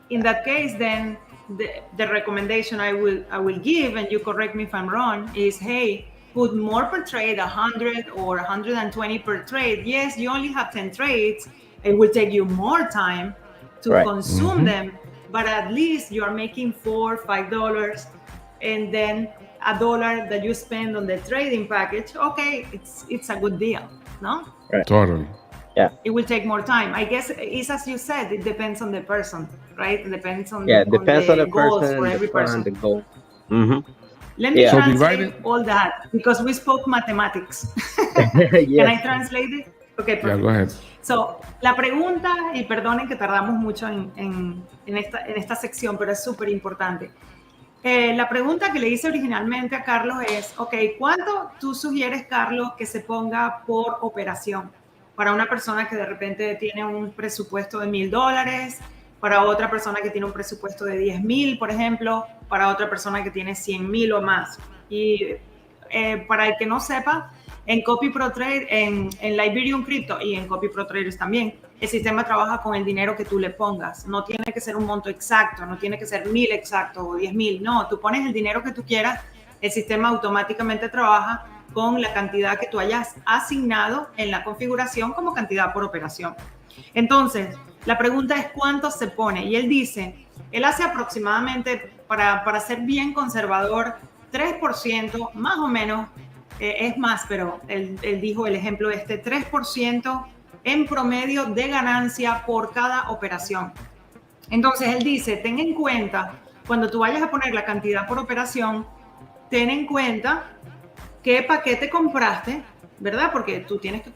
In that case, then the recommendation I will give, and you correct me if I'm wrong, is, hey, put more per trade, 100 or 120 per trade. Yes, you only have 10 trades. It will take you more time to consume them, but at least you are making $4 or $5, and then $1 that you spend on the trading package. Okay, it's a good deal, no? Right. Totally. Yeah. It will take more time. I guess it's as you said, it depends on the person, right? It depends on the goals person, for every person. The goal. Mm-hmm. Let me translate all that, because we spoke mathematics. Yes. Can I translate it? Okay, perfect. Yeah, go ahead. So, la pregunta, y perdonen que tardamos mucho en esta sección, pero es súper importante. La pregunta que le hice originalmente a Carlos es, ok, ¿cuánto tú sugieres, Carlos, que se ponga por operación? Para una persona que de repente tiene un presupuesto de $1,000, para otra persona que tiene un presupuesto de 10,000, por ejemplo, para otra persona que tiene 100,000 o más. Y para el que no sepa, en Copy Pro Trade, en Liberium Crypto y en Copy Pro Traders también, el sistema trabaja con el dinero que tú le pongas. No tiene que ser un monto exacto, no tiene que ser 1,000 exacto o 10,000. No, tú pones el dinero que tú quieras, el sistema automáticamente trabaja con la cantidad que tú hayas asignado en la configuración como cantidad por operación. Entonces, la pregunta es ¿cuánto se pone? Y él dice, él hace aproximadamente, para ser bien conservador, 3%, más o menos, es más, pero él dijo el ejemplo 3% en promedio de ganancia por cada operación. Entonces, él dice, ten en cuenta, cuando tú vayas a poner la cantidad por operación, ten en cuenta qué paquete compraste, ¿verdad? Porque tú tienes que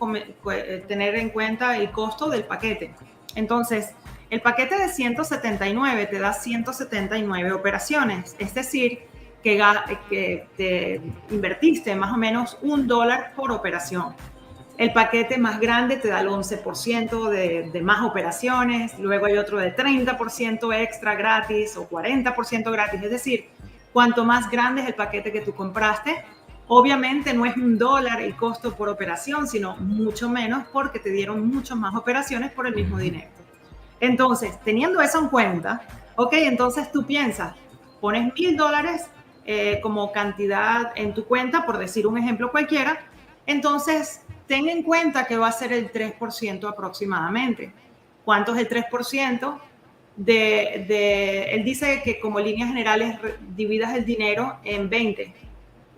tener en cuenta el costo del paquete. Entonces, el paquete de 179 te da 179 operaciones. Es decir, que te invertiste más o menos $1 por operación. El paquete más grande te da el 11% de más operaciones, luego hay otro de 30% extra gratis o 40% gratis, es decir, cuanto más grande es el paquete que tú compraste, obviamente no es $1 el costo por operación, sino mucho menos porque te dieron muchas más operaciones por el mismo dinero. Entonces, teniendo eso en cuenta, ok, entonces tú piensas, pones $1,000 como cantidad en tu cuenta, por decir un ejemplo cualquiera, entonces ten en cuenta que va a ser el 3% aproximadamente. ¿Cuánto es el 3%? Él dice que como líneas generales dividas el dinero en 20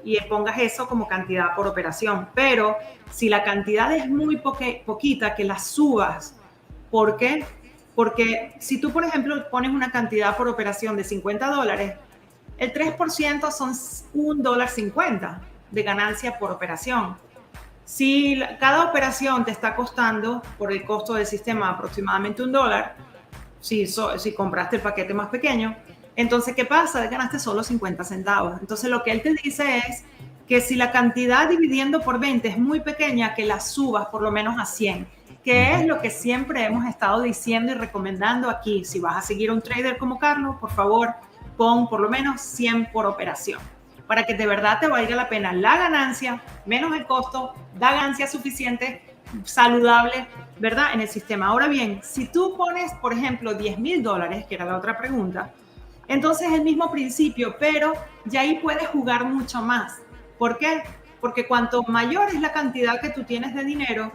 y pongas eso como cantidad por operación. Pero si la cantidad es muy poquita, que la subas. ¿Por qué? Porque si tú, por ejemplo, pones una cantidad por operación de $50, el 3% son $1.50 de ganancia por operación. Si cada operación te está costando, por el costo del sistema, aproximadamente $1, si compraste el paquete más pequeño, entonces, ¿qué pasa? Ganaste solo 50 centavos. Entonces, lo que él te dice es que si la cantidad dividiendo por 20 es muy pequeña, que la subas por lo menos a 100, que es lo que siempre hemos estado diciendo y recomendando aquí. Si vas a seguir a un trader como Carlos, por favor, pon por lo menos 100 por operación, para que de verdad te valga la pena la ganancia, menos el costo, da ganancia suficiente, saludable, ¿verdad? En el sistema. Ahora bien, si tú pones, por ejemplo, $10,000, que era la otra pregunta, entonces es el mismo principio, pero ya ahí puedes jugar mucho más. ¿Por qué? Porque cuanto mayor es la cantidad que tú tienes de dinero,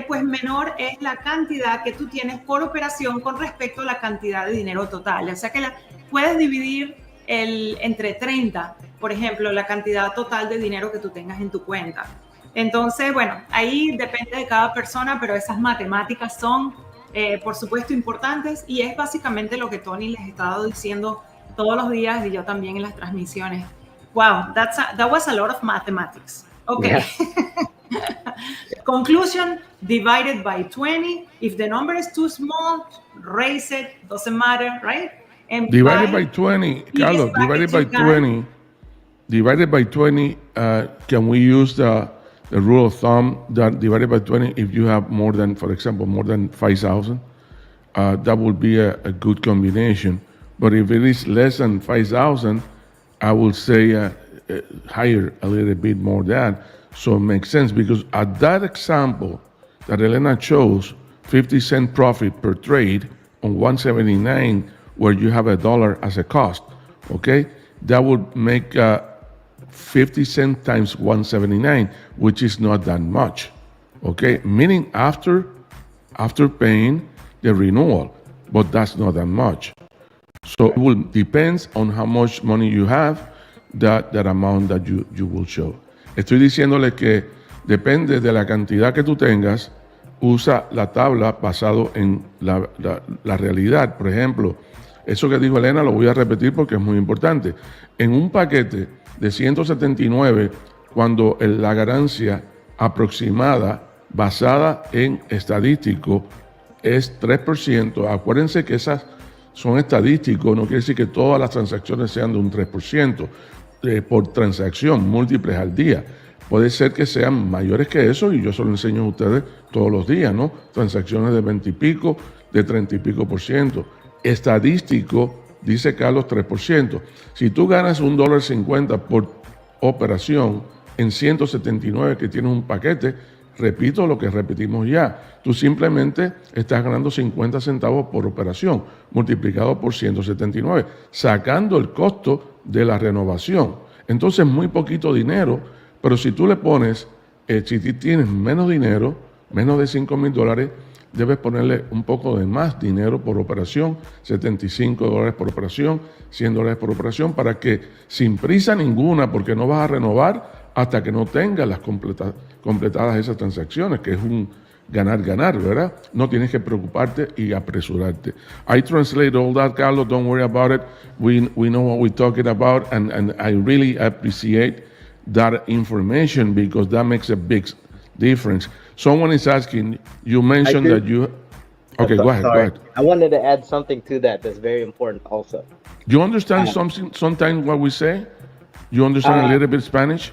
pues menor es la cantidad que tú tienes por operación con respecto a la cantidad de dinero total. O sea que puedes dividir entre 30, por ejemplo, la cantidad total de dinero que tú tengas en tu cuenta. Entonces, bueno, ahí depende de cada persona, pero esas matemáticas son, por supuesto, importantes y es básicamente lo que Tony les ha estado diciendo todos los días y yo también en las transmisiones. Wow, that was a lot of mathematics. Okay. Yeah. Conclusion, divided by 20. If the number is too small, raise it, doesn't matter, right? And divided by 20, Carlos, divided by 20, can we use the rule of thumb that divided by 20, if you have more than, for example, more than 5,000, that would be a good combination. But if it is less than 5,000, I would say higher a little bit more than that. So it makes sense because at that example that Elena chose, 50-cent profit per trade on 179, where you have $1 as a cost, okay? That would make 50 cents times 179, which is not that much, okay? Meaning after paying the renewal, but that's not that much. So it will depends on how much money you have, that amount that you will show. Estoy diciéndole que depende de la cantidad que tú tengas, usa la tabla basado en la realidad. Por ejemplo, eso que dijo Elena lo voy a repetir porque es muy importante. En un paquete de 179, cuando la ganancia aproximada basada en estadístico es 3%, acuérdense que esas son estadísticos, no quiere decir que todas las transacciones sean de un 3% por transacción, múltiples al día. Puede ser que sean mayores que eso y yo se lo enseño a ustedes todos los días, ¿no? Transacciones de 20 y pico, de 30 y pico %. Estadístico, dice Carlos, 3%. Si tú ganas $1.50 por operación en 179 que tienes un paquete, repito lo que repetimos ya, tú simplemente estás ganando 50 centavos por operación, multiplicado por 179, sacando el costo de la renovación. Entonces, muy poquito dinero, pero si tú le pones, si tienes menos dinero, menos de $5,000, debes ponerle un poco de más dinero por operación, $75 por operación, $100 por operación, para que sin prisa ninguna, porque no vas a renovar hasta que no tengas las completadas esas transacciones, que es un ganar-ganar, ¿verdad? No tienes que preocuparte y apresurarte. I translate all that, Carlos, don't worry about it. We know what we're talking about, and I really appreciate that information because that makes a big difference. Someone is asking, you mentioned that you... Okay, go ahead. I wanted to add something to that that's very important also. You understand sometimes what we say? You understand a little bit Spanish?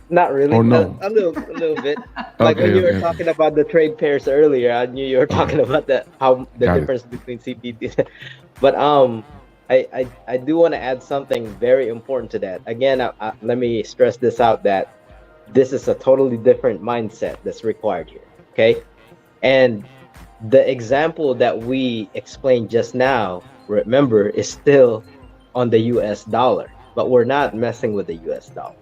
Not really. Or no? A little bit. Like when you were talking about the trade pairs earlier, I knew you were talking about the difference between CPT. But I do want to add something very important to that. Again, let me stress this out, that this is a totally different mindset that's required here. Okay, and the example that we explained just now, remember, is still on the US dollar, but we're not messing with the US dollar.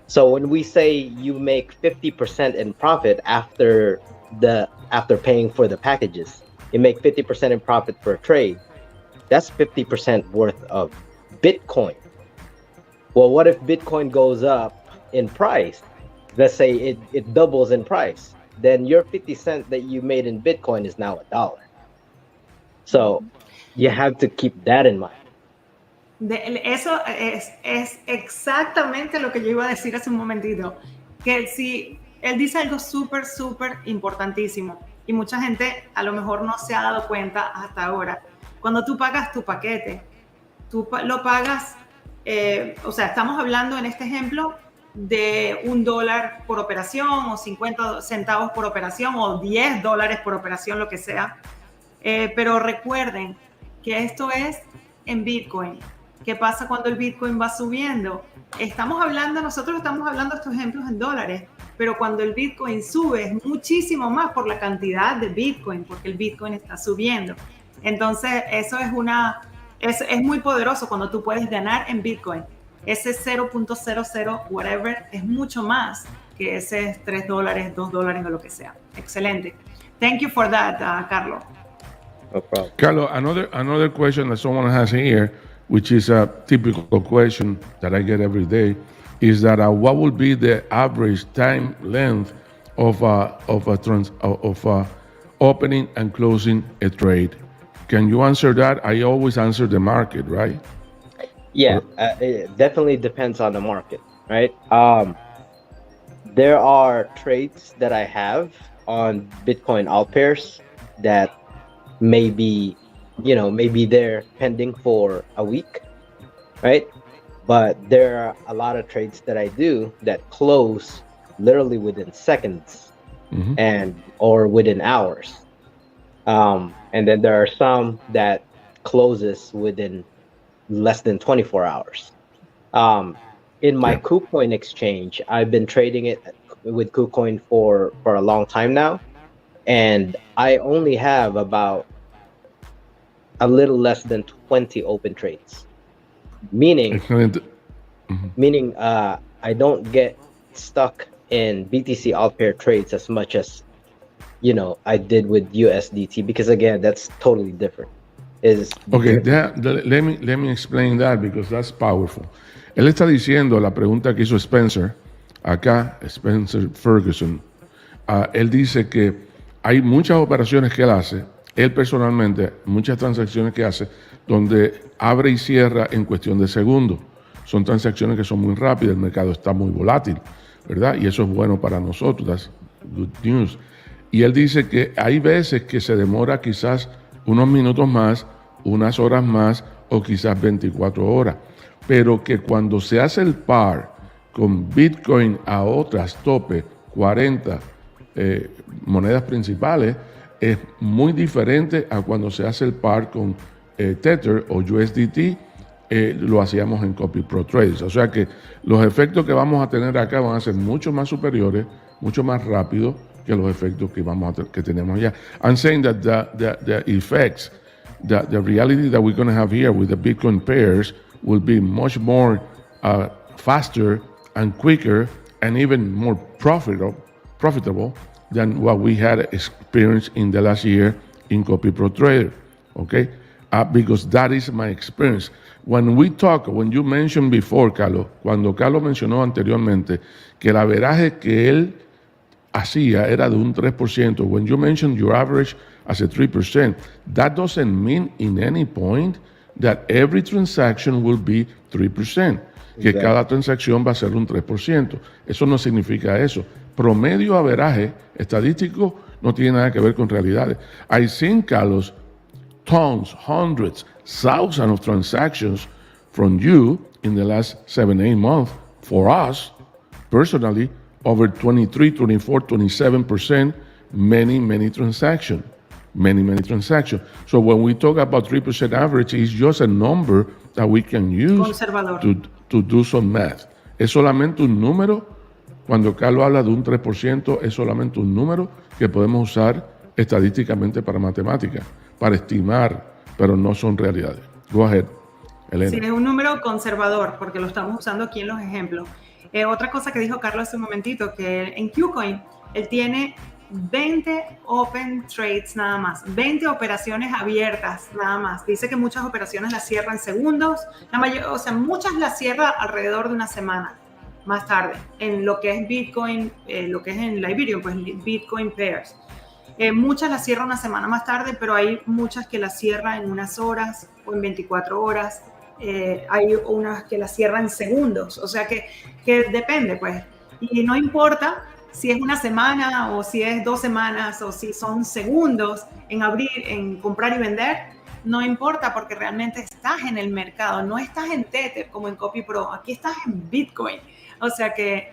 So when we say you make 50% in profit after paying for the packages, you make 50% in profit for a trade, that's 50% worth of Bitcoin. Well, what if Bitcoin goes up in price? Let's say it doubles in price. Then your 50 cents that you made in Bitcoin is now $1. So you have to keep that in mind. Eso es exactamente lo que yo iba a decir hace un momentito, que si él dice algo súper importantísimo y mucha gente a lo mejor no se ha dado cuenta hasta ahora. Cuando tú pagas tu paquete, tú lo pagas, o sea, estamos hablando en este ejemplo de $1 por operación o 50 centavos por operación o $10 por operación, lo que sea, pero recuerden que esto es en Bitcoin. ¿Qué pasa cuando el Bitcoin va subiendo? Nosotros estamos hablando de estos ejemplos en dólares, pero cuando el Bitcoin sube es muchísimo más por la cantidad de Bitcoin, porque el Bitcoin está subiendo. Entonces, eso es muy poderoso cuando tú puedes ganar en Bitcoin. Ese 0.00 whatever es mucho más que ese $3, $2 o lo que sea. Excelente. Thank you for that, Carlos. No problem. Carlos, another question that someone has here, which is a typical question that I get every day, is that what would be the average time length of opening and closing a trade? Can you answer that? I always answer the market, right? Yeah, it definitely depends on the market, right? There are trades that I have on Bitcoin alt pairs that maybe they're pending for a week, right? But there are a lot of trades that I do that close literally within seconds, or within hours. And then there are some that closes within less than 24 hours. In my KuCoin exchange, I've been trading it with KuCoin for a long time now, and I only have about a little less than 20 open trades, meaning I don't get stuck in BTC alt pair trades as much as I did with USDT, because again, that's totally different. Let me explain that, because that's powerful. Él está diciendo la pregunta que hizo Spencer Ferguson. Él dice que hay muchas operaciones que él hace, él personalmente, muchas transacciones que hace, donde abre y cierra en cuestión de segundos. Son transacciones que son muy rápidas, el mercado está muy volátil, ¿verdad? Y eso es bueno para nosotros, that's good news. Y él dice que hay veces que se demora quizás unos minutos más, unas horas más, o quizás 24 horas. Pero que cuando se hace el par con Bitcoin a otras tope 40 monedas principales, es muy diferente a cuando se hace el par con Tether o USDT, lo hacíamos en Copy Pro Trades. O sea que los efectos que vamos a tener acá van a ser mucho más superiores, mucho más rápidos que los efectos que tenemos allá. I'm saying that the effects, the reality that we're going to have here with the Bitcoin pairs will be much more faster and quicker and even more profitable than what we had experienced in the last year in Copy Pro Trader, okay? Because that is my experience. When you mentioned before, Carlos, cuando Carlos mencionó anteriormente que el averaje que él hacía era de un 3%, when you mentioned your average as a 3%, that doesn't mean in any point that every transaction will be 3%, que cada transacción va a ser un 3%. Eso no significa eso. Promedio averaje estadístico no tiene nada que ver con realidades. I've seen, Carlos, tons, hundreds, thousands of transactions from you in the last 7-8 months, for us personally, over 23, 24, 27%, many transactions. Many transactions. So when we talk about 3% average, it's just a number that we can use to do some math. Es solamente un número. Cuando Carlos habla de un 3%, es solamente un número que podemos usar estadísticamente para matemáticas, para estimar, pero no son realidades. Go ahead, Elena. Sí, es un número conservador, porque lo estamos usando aquí en los ejemplos. Otra cosa que dijo Carlos hace un momentito, que en KuCoin él tiene 20 open trades nada más, 20 operaciones abiertas nada más. Dice que muchas operaciones las cierra en segundos, muchas las cierra alrededor de una semana más tarde, en lo que es Bitcoin, lo que es en la Ethereum, pues Bitcoin pairs. Muchas las cierra una semana más tarde, pero hay muchas que las cierra en unas horas o en 24 horas. Hay unas que las cierran en segundos, o sea que depende, pues. Y no importa si es una semana o si es 2 semanas o si son segundos en abrir, en comprar y vender, no importa porque realmente estás en el mercado, no estás en Tether como en CopyPro, aquí estás en Bitcoin, o sea que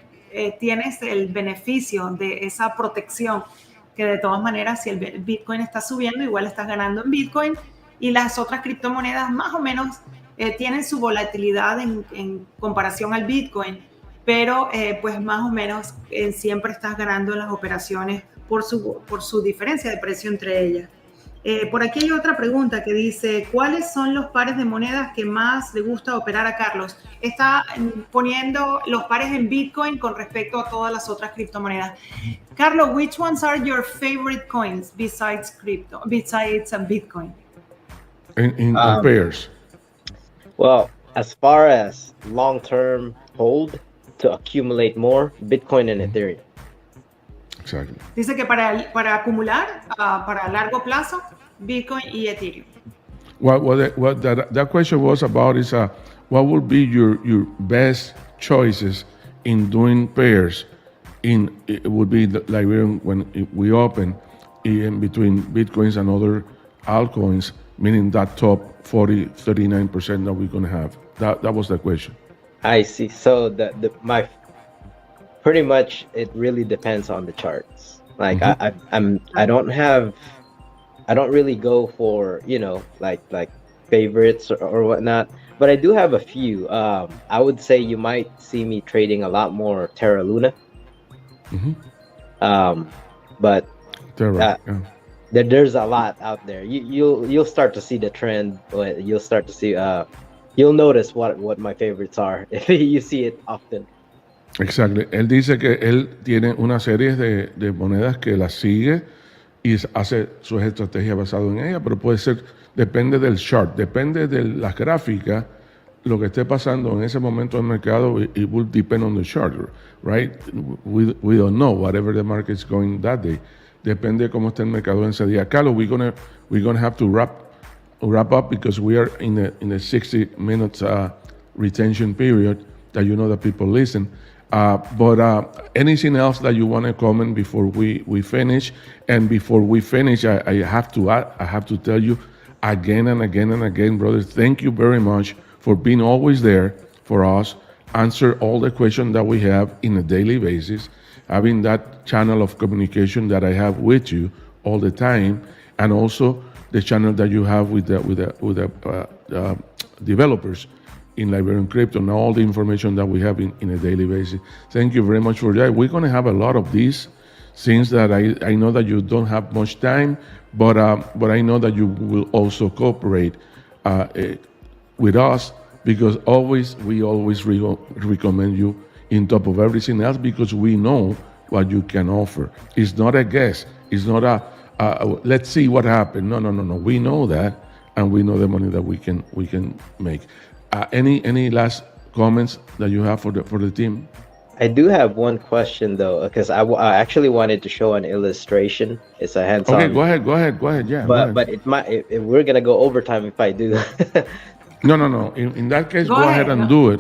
tienes el beneficio de esa protección que de todas maneras si el Bitcoin está subiendo igual estás ganando en Bitcoin y las otras criptomonedas más o menos tienen su volatilidad en comparación al Bitcoin, pero pues más o menos siempre estás ganando en las operaciones por su diferencia de precio entre ellas. Por aquí hay otra pregunta que dice, ¿cuáles son los pares de monedas que más le gusta operar a Carlos? Está poniendo los pares en Bitcoin con respecto a todas las otras criptomonedas. Carlos, which ones are your favorite coins besides Bitcoin? In pairs. Well, as far as long-term hold to accumulate more, Bitcoin and Ethereum. Exactly. Dice que para acumular, para largo plazo, Bitcoin y Ethereum. What that question was about is what would be your best choices in doing pairs? It would be like when we open in between Bitcoins and other altcoins, meaning that top 39% that we're going to have. That was the question. I see. So my pretty much it really depends on the charts. Like I don't really go for like favorites or whatnot, but I do have a few. I would say you might see me trading a lot more Terra Luna. But Terra, there's a lot out there. You'll start to see the trend. You'll start to see. You'll notice what my favorites are if you see it often. Exactly. Él dice que él tiene una serie de monedas que las sigue y hace sus estrategias basadas en ellas, pero puede ser, depende del chart, depende de las gráficas, lo que esté pasando en ese momento del mercado, it will depend on the chart, right? We don't know whatever the market's going that day. Depende de cómo esté el mercado en ese día. Carlos, we're gonna have to wrap up because we are in the 60 minutes retention period that that people listen. But anything else that you want to comment before we finish? And before we finish, I have to tell you again and again and again, brothers, thank you very much for being always there for us, answer all the questions that we have in a daily basis, having that channel of communication that I have with you all the time, and also the channel that you have with the developers in Liberian Crypto, and all the information that we have in a daily basis. Thank you very much for that. We're going to have a lot of these, since that I know that you don't have much time, but I know that you will also cooperate with us, because we always recommend you in top of everything else, because we know what you can offer. It's not a guess. It's not let's see what happened. No. We know that, and we know the money that we can make. Any last comments that you have for the team? I do have one question though, because I actually wanted to show an illustration. It's a hands-on. Okay, go ahead. Yeah. But we're gonna go overtime if I do that. No. In that case, go ahead and do it.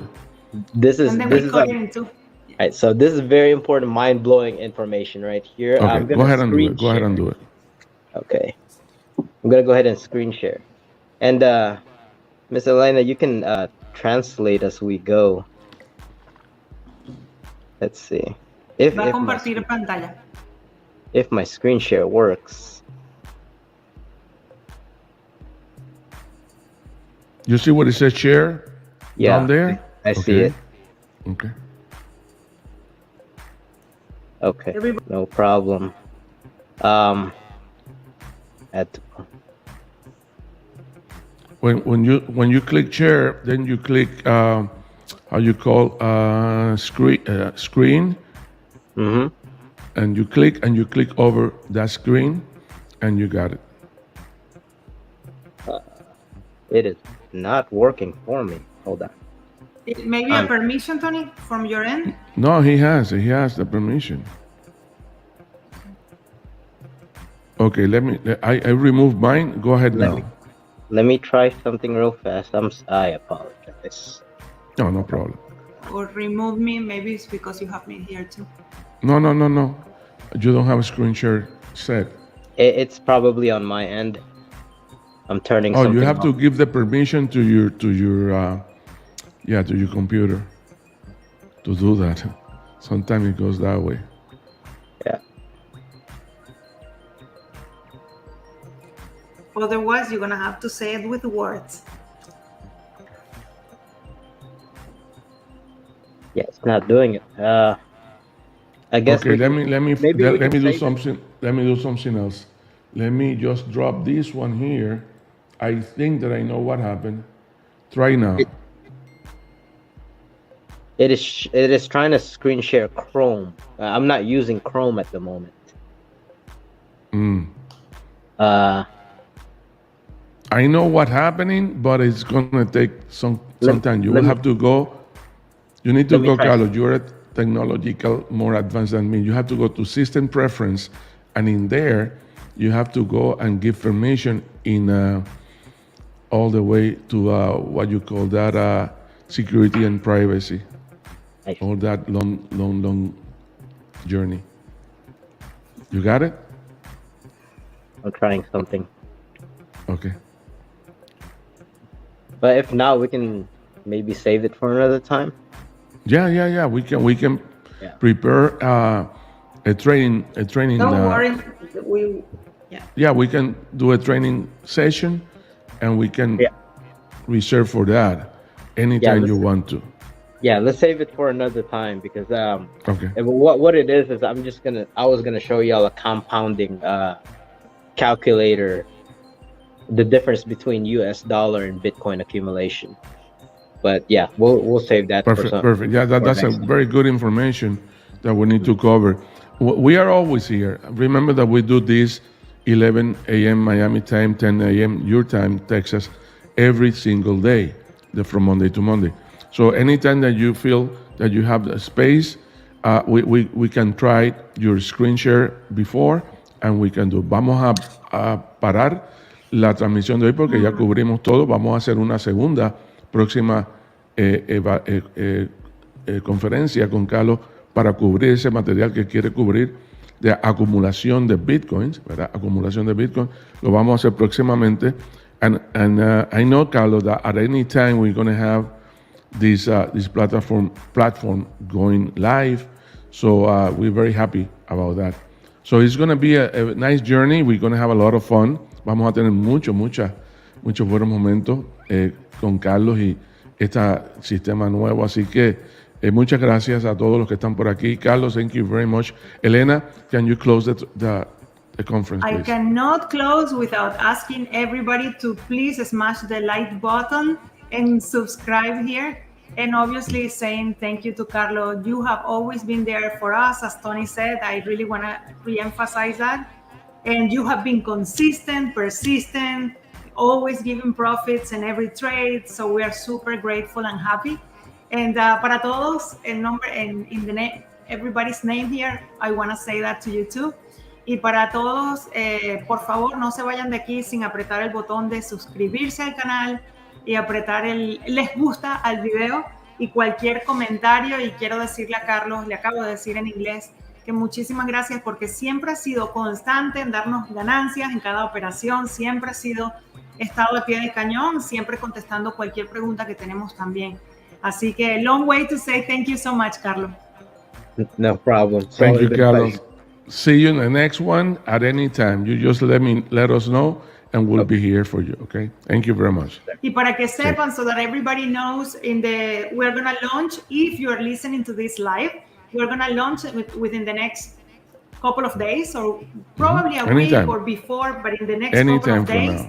Right, so this is very important, mind-blowing information right here. Okay, I'm gonna go ahead and do it. Okay, I'm gonna go ahead and screen share. And Ms. Elena, you can translate as we go. Let's see. Va a compartir pantalla. If my screen share works. You see what it says share down there? I see it. Okay. Okay, no problem. When you click share, then you click how you call screen, and you click over that screen, and you got it. It is not working for me. Hold on. Maybe a permission, Tony, from your end? No, he has the permission. Okay, I removed mine. Go ahead now. Let me try something real fast. I apologize. No problem. Or remove me, maybe it's because you have me here too. No. You don't have a screen share set. It's probably on my end. I'm turning something you have off. to give the permission to your computer to do that. Sometimes it goes that way. Yeah. Otherwise, you're gonna have to say it with words. Yeah, it's not doing it. I guess. Okay, let me do something. Let me do something else. Let me just drop this one here. I think that I know what happened. Try now. It is trying to screen share Chrome. I'm not using Chrome at the moment. I know what's happening, but it's gonna take some time. You need to go, Carlos. You're a technological more advanced than me. You have to go to system preference, and in there, you have to go and give permission in all the way to what you call that security and privacy. All that long journey. You got it? I'm trying something. Okay. But if not, we can maybe save it for another time. Yeah. We can prepare a training. Don't worry. We can do a training session, and we can reserve for that anytime you want to. Yeah, let's save it for another time because okay. What it is I was gonna show y'all a compounding calculator, the difference between US dollar and Bitcoin accumulation. But yeah, we'll save that. Perfect. Yeah, that's a very good information that we need to cover. We are always here. Remember that we do this 11 a.m. Miami time, 10 a.m. your time, Texas, every single day, from Monday to Monday. So anytime that you feel that you have the space, we can try your screen share before, and we can do. Vamos a parar la transmisión de hoy porque ya cubrimos todo. Vamos a hacer una segunda próxima conferencia con Carlos para cubrir ese material que quiere cubrir de acumulación de bitcoins, ¿verdad? Acumulación de bitcoin. Lo vamos a hacer próximamente. And I know, Carlos, that at any time we're going to have this platform going live. So we're very happy about that. So it's going to be a nice journey. We're going to have a lot of fun. Vamos a tener muchos buenos momentos con Carlos y este sistema nuevo. Así que muchas gracias a todos los que están por aquí. Carlos, thank you very much. Elena, can you close the conference, please? I cannot close without asking everybody to please smash the like button and subscribe here. And obviously saying thank you to Carlos. You have always been there for us. As Tony said, I really want to re-emphasize that. And you have been consistent, persistent, always giving profits in every trade. So we are super grateful and happy. And para todos, everybody's name here, I want to say that to you too. Y para todos, por favor, no se vayan de aquí sin apretar el botón de suscribirse al canal y apretar el les gusta al video y cualquier comentario. Y quiero decirle a Carlos, le acabo de decir en inglés, que muchísimas gracias porque siempre ha sido constante en darnos ganancias en cada operación, siempre ha sido estado al pie del cañón, siempre contestando cualquier pregunta que tenemos también. Así que long way to say thank you so much, Carlos. No problem. Thank you, Carlos. See you in the next one at any time. You just let us know, and we'll be here for you. Okay. Thank you very much. Y para que sepan, so that everybody knows, we're gonna launch. If you're listening to this live, we're gonna launch within the next couple of days, or probably a week or before, but in the next couple of days.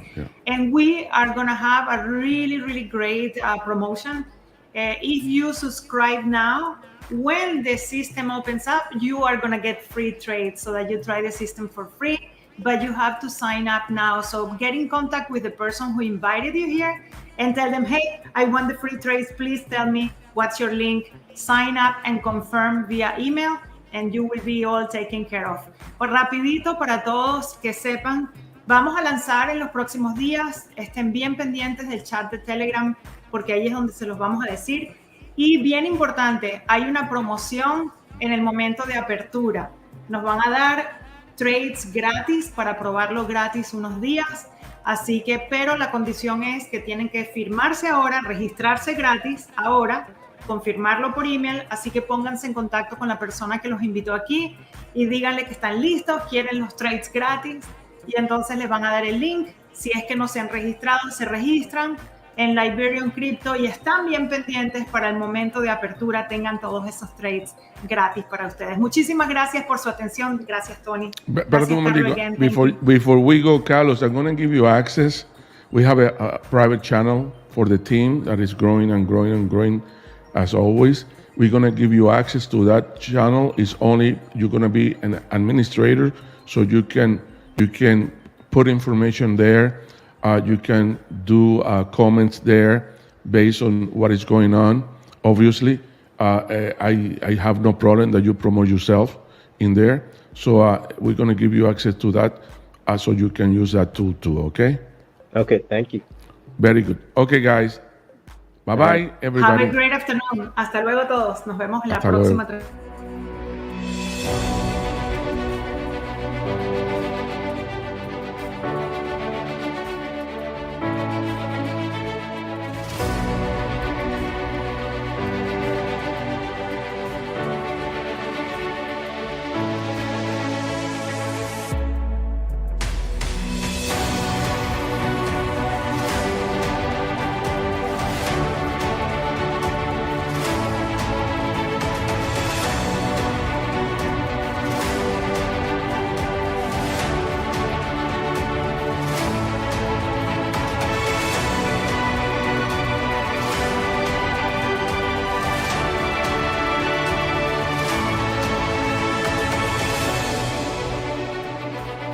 And we are gonna have a really, really great promotion. If you subscribe now, when the system opens up, you are going to get free trades so that you try the system for free, but you have to sign up now. So get in contact with the person who invited you here and tell them, hey, I want the free trades. Please tell me what's your link. Sign up and confirm via email, and you will be all taken care of. Pues rapidito para todos que sepan, vamos a lanzar en los próximos días. Estén bien pendientes del chat de Telegram, porque ahí es donde se los vamos a decir. Y bien importante, hay una promoción en el momento de apertura. Nos van a dar trades gratis para probarlo gratis unos días. Así que, pero la condición es que tienen que firmarse ahora, registrarse gratis ahora, confirmarlo por email. Así que pónganse en contacto con la persona que los invitó aquí y díganle que están listos, quieren los trades gratis. Y entonces les van a dar el link. Si es que no se han registrado, se registran en Liberian Crypto y están bien pendientes para el momento de apertura, tengan todos esos trades gratis para ustedes. Muchísimas gracias por su atención. Gracias, Tony. Perdón, before we go, Carlos, I'm going to give you access. We have a private channel for the team that is growing and growing and growing as always. We're going to give you access to that channel. It's only, you're going to be an administrator, so you can put information there. You can do comments there based on what is going on. Obviously, I have no problem that you promote yourself in there. So we're going to give you access to that so you can use that tool too, okay? Okay, thank you. Very good. Okay, guys. Bye-bye, everybody. Have a great afternoon. Hasta luego todos. Nos vemos en la próxima.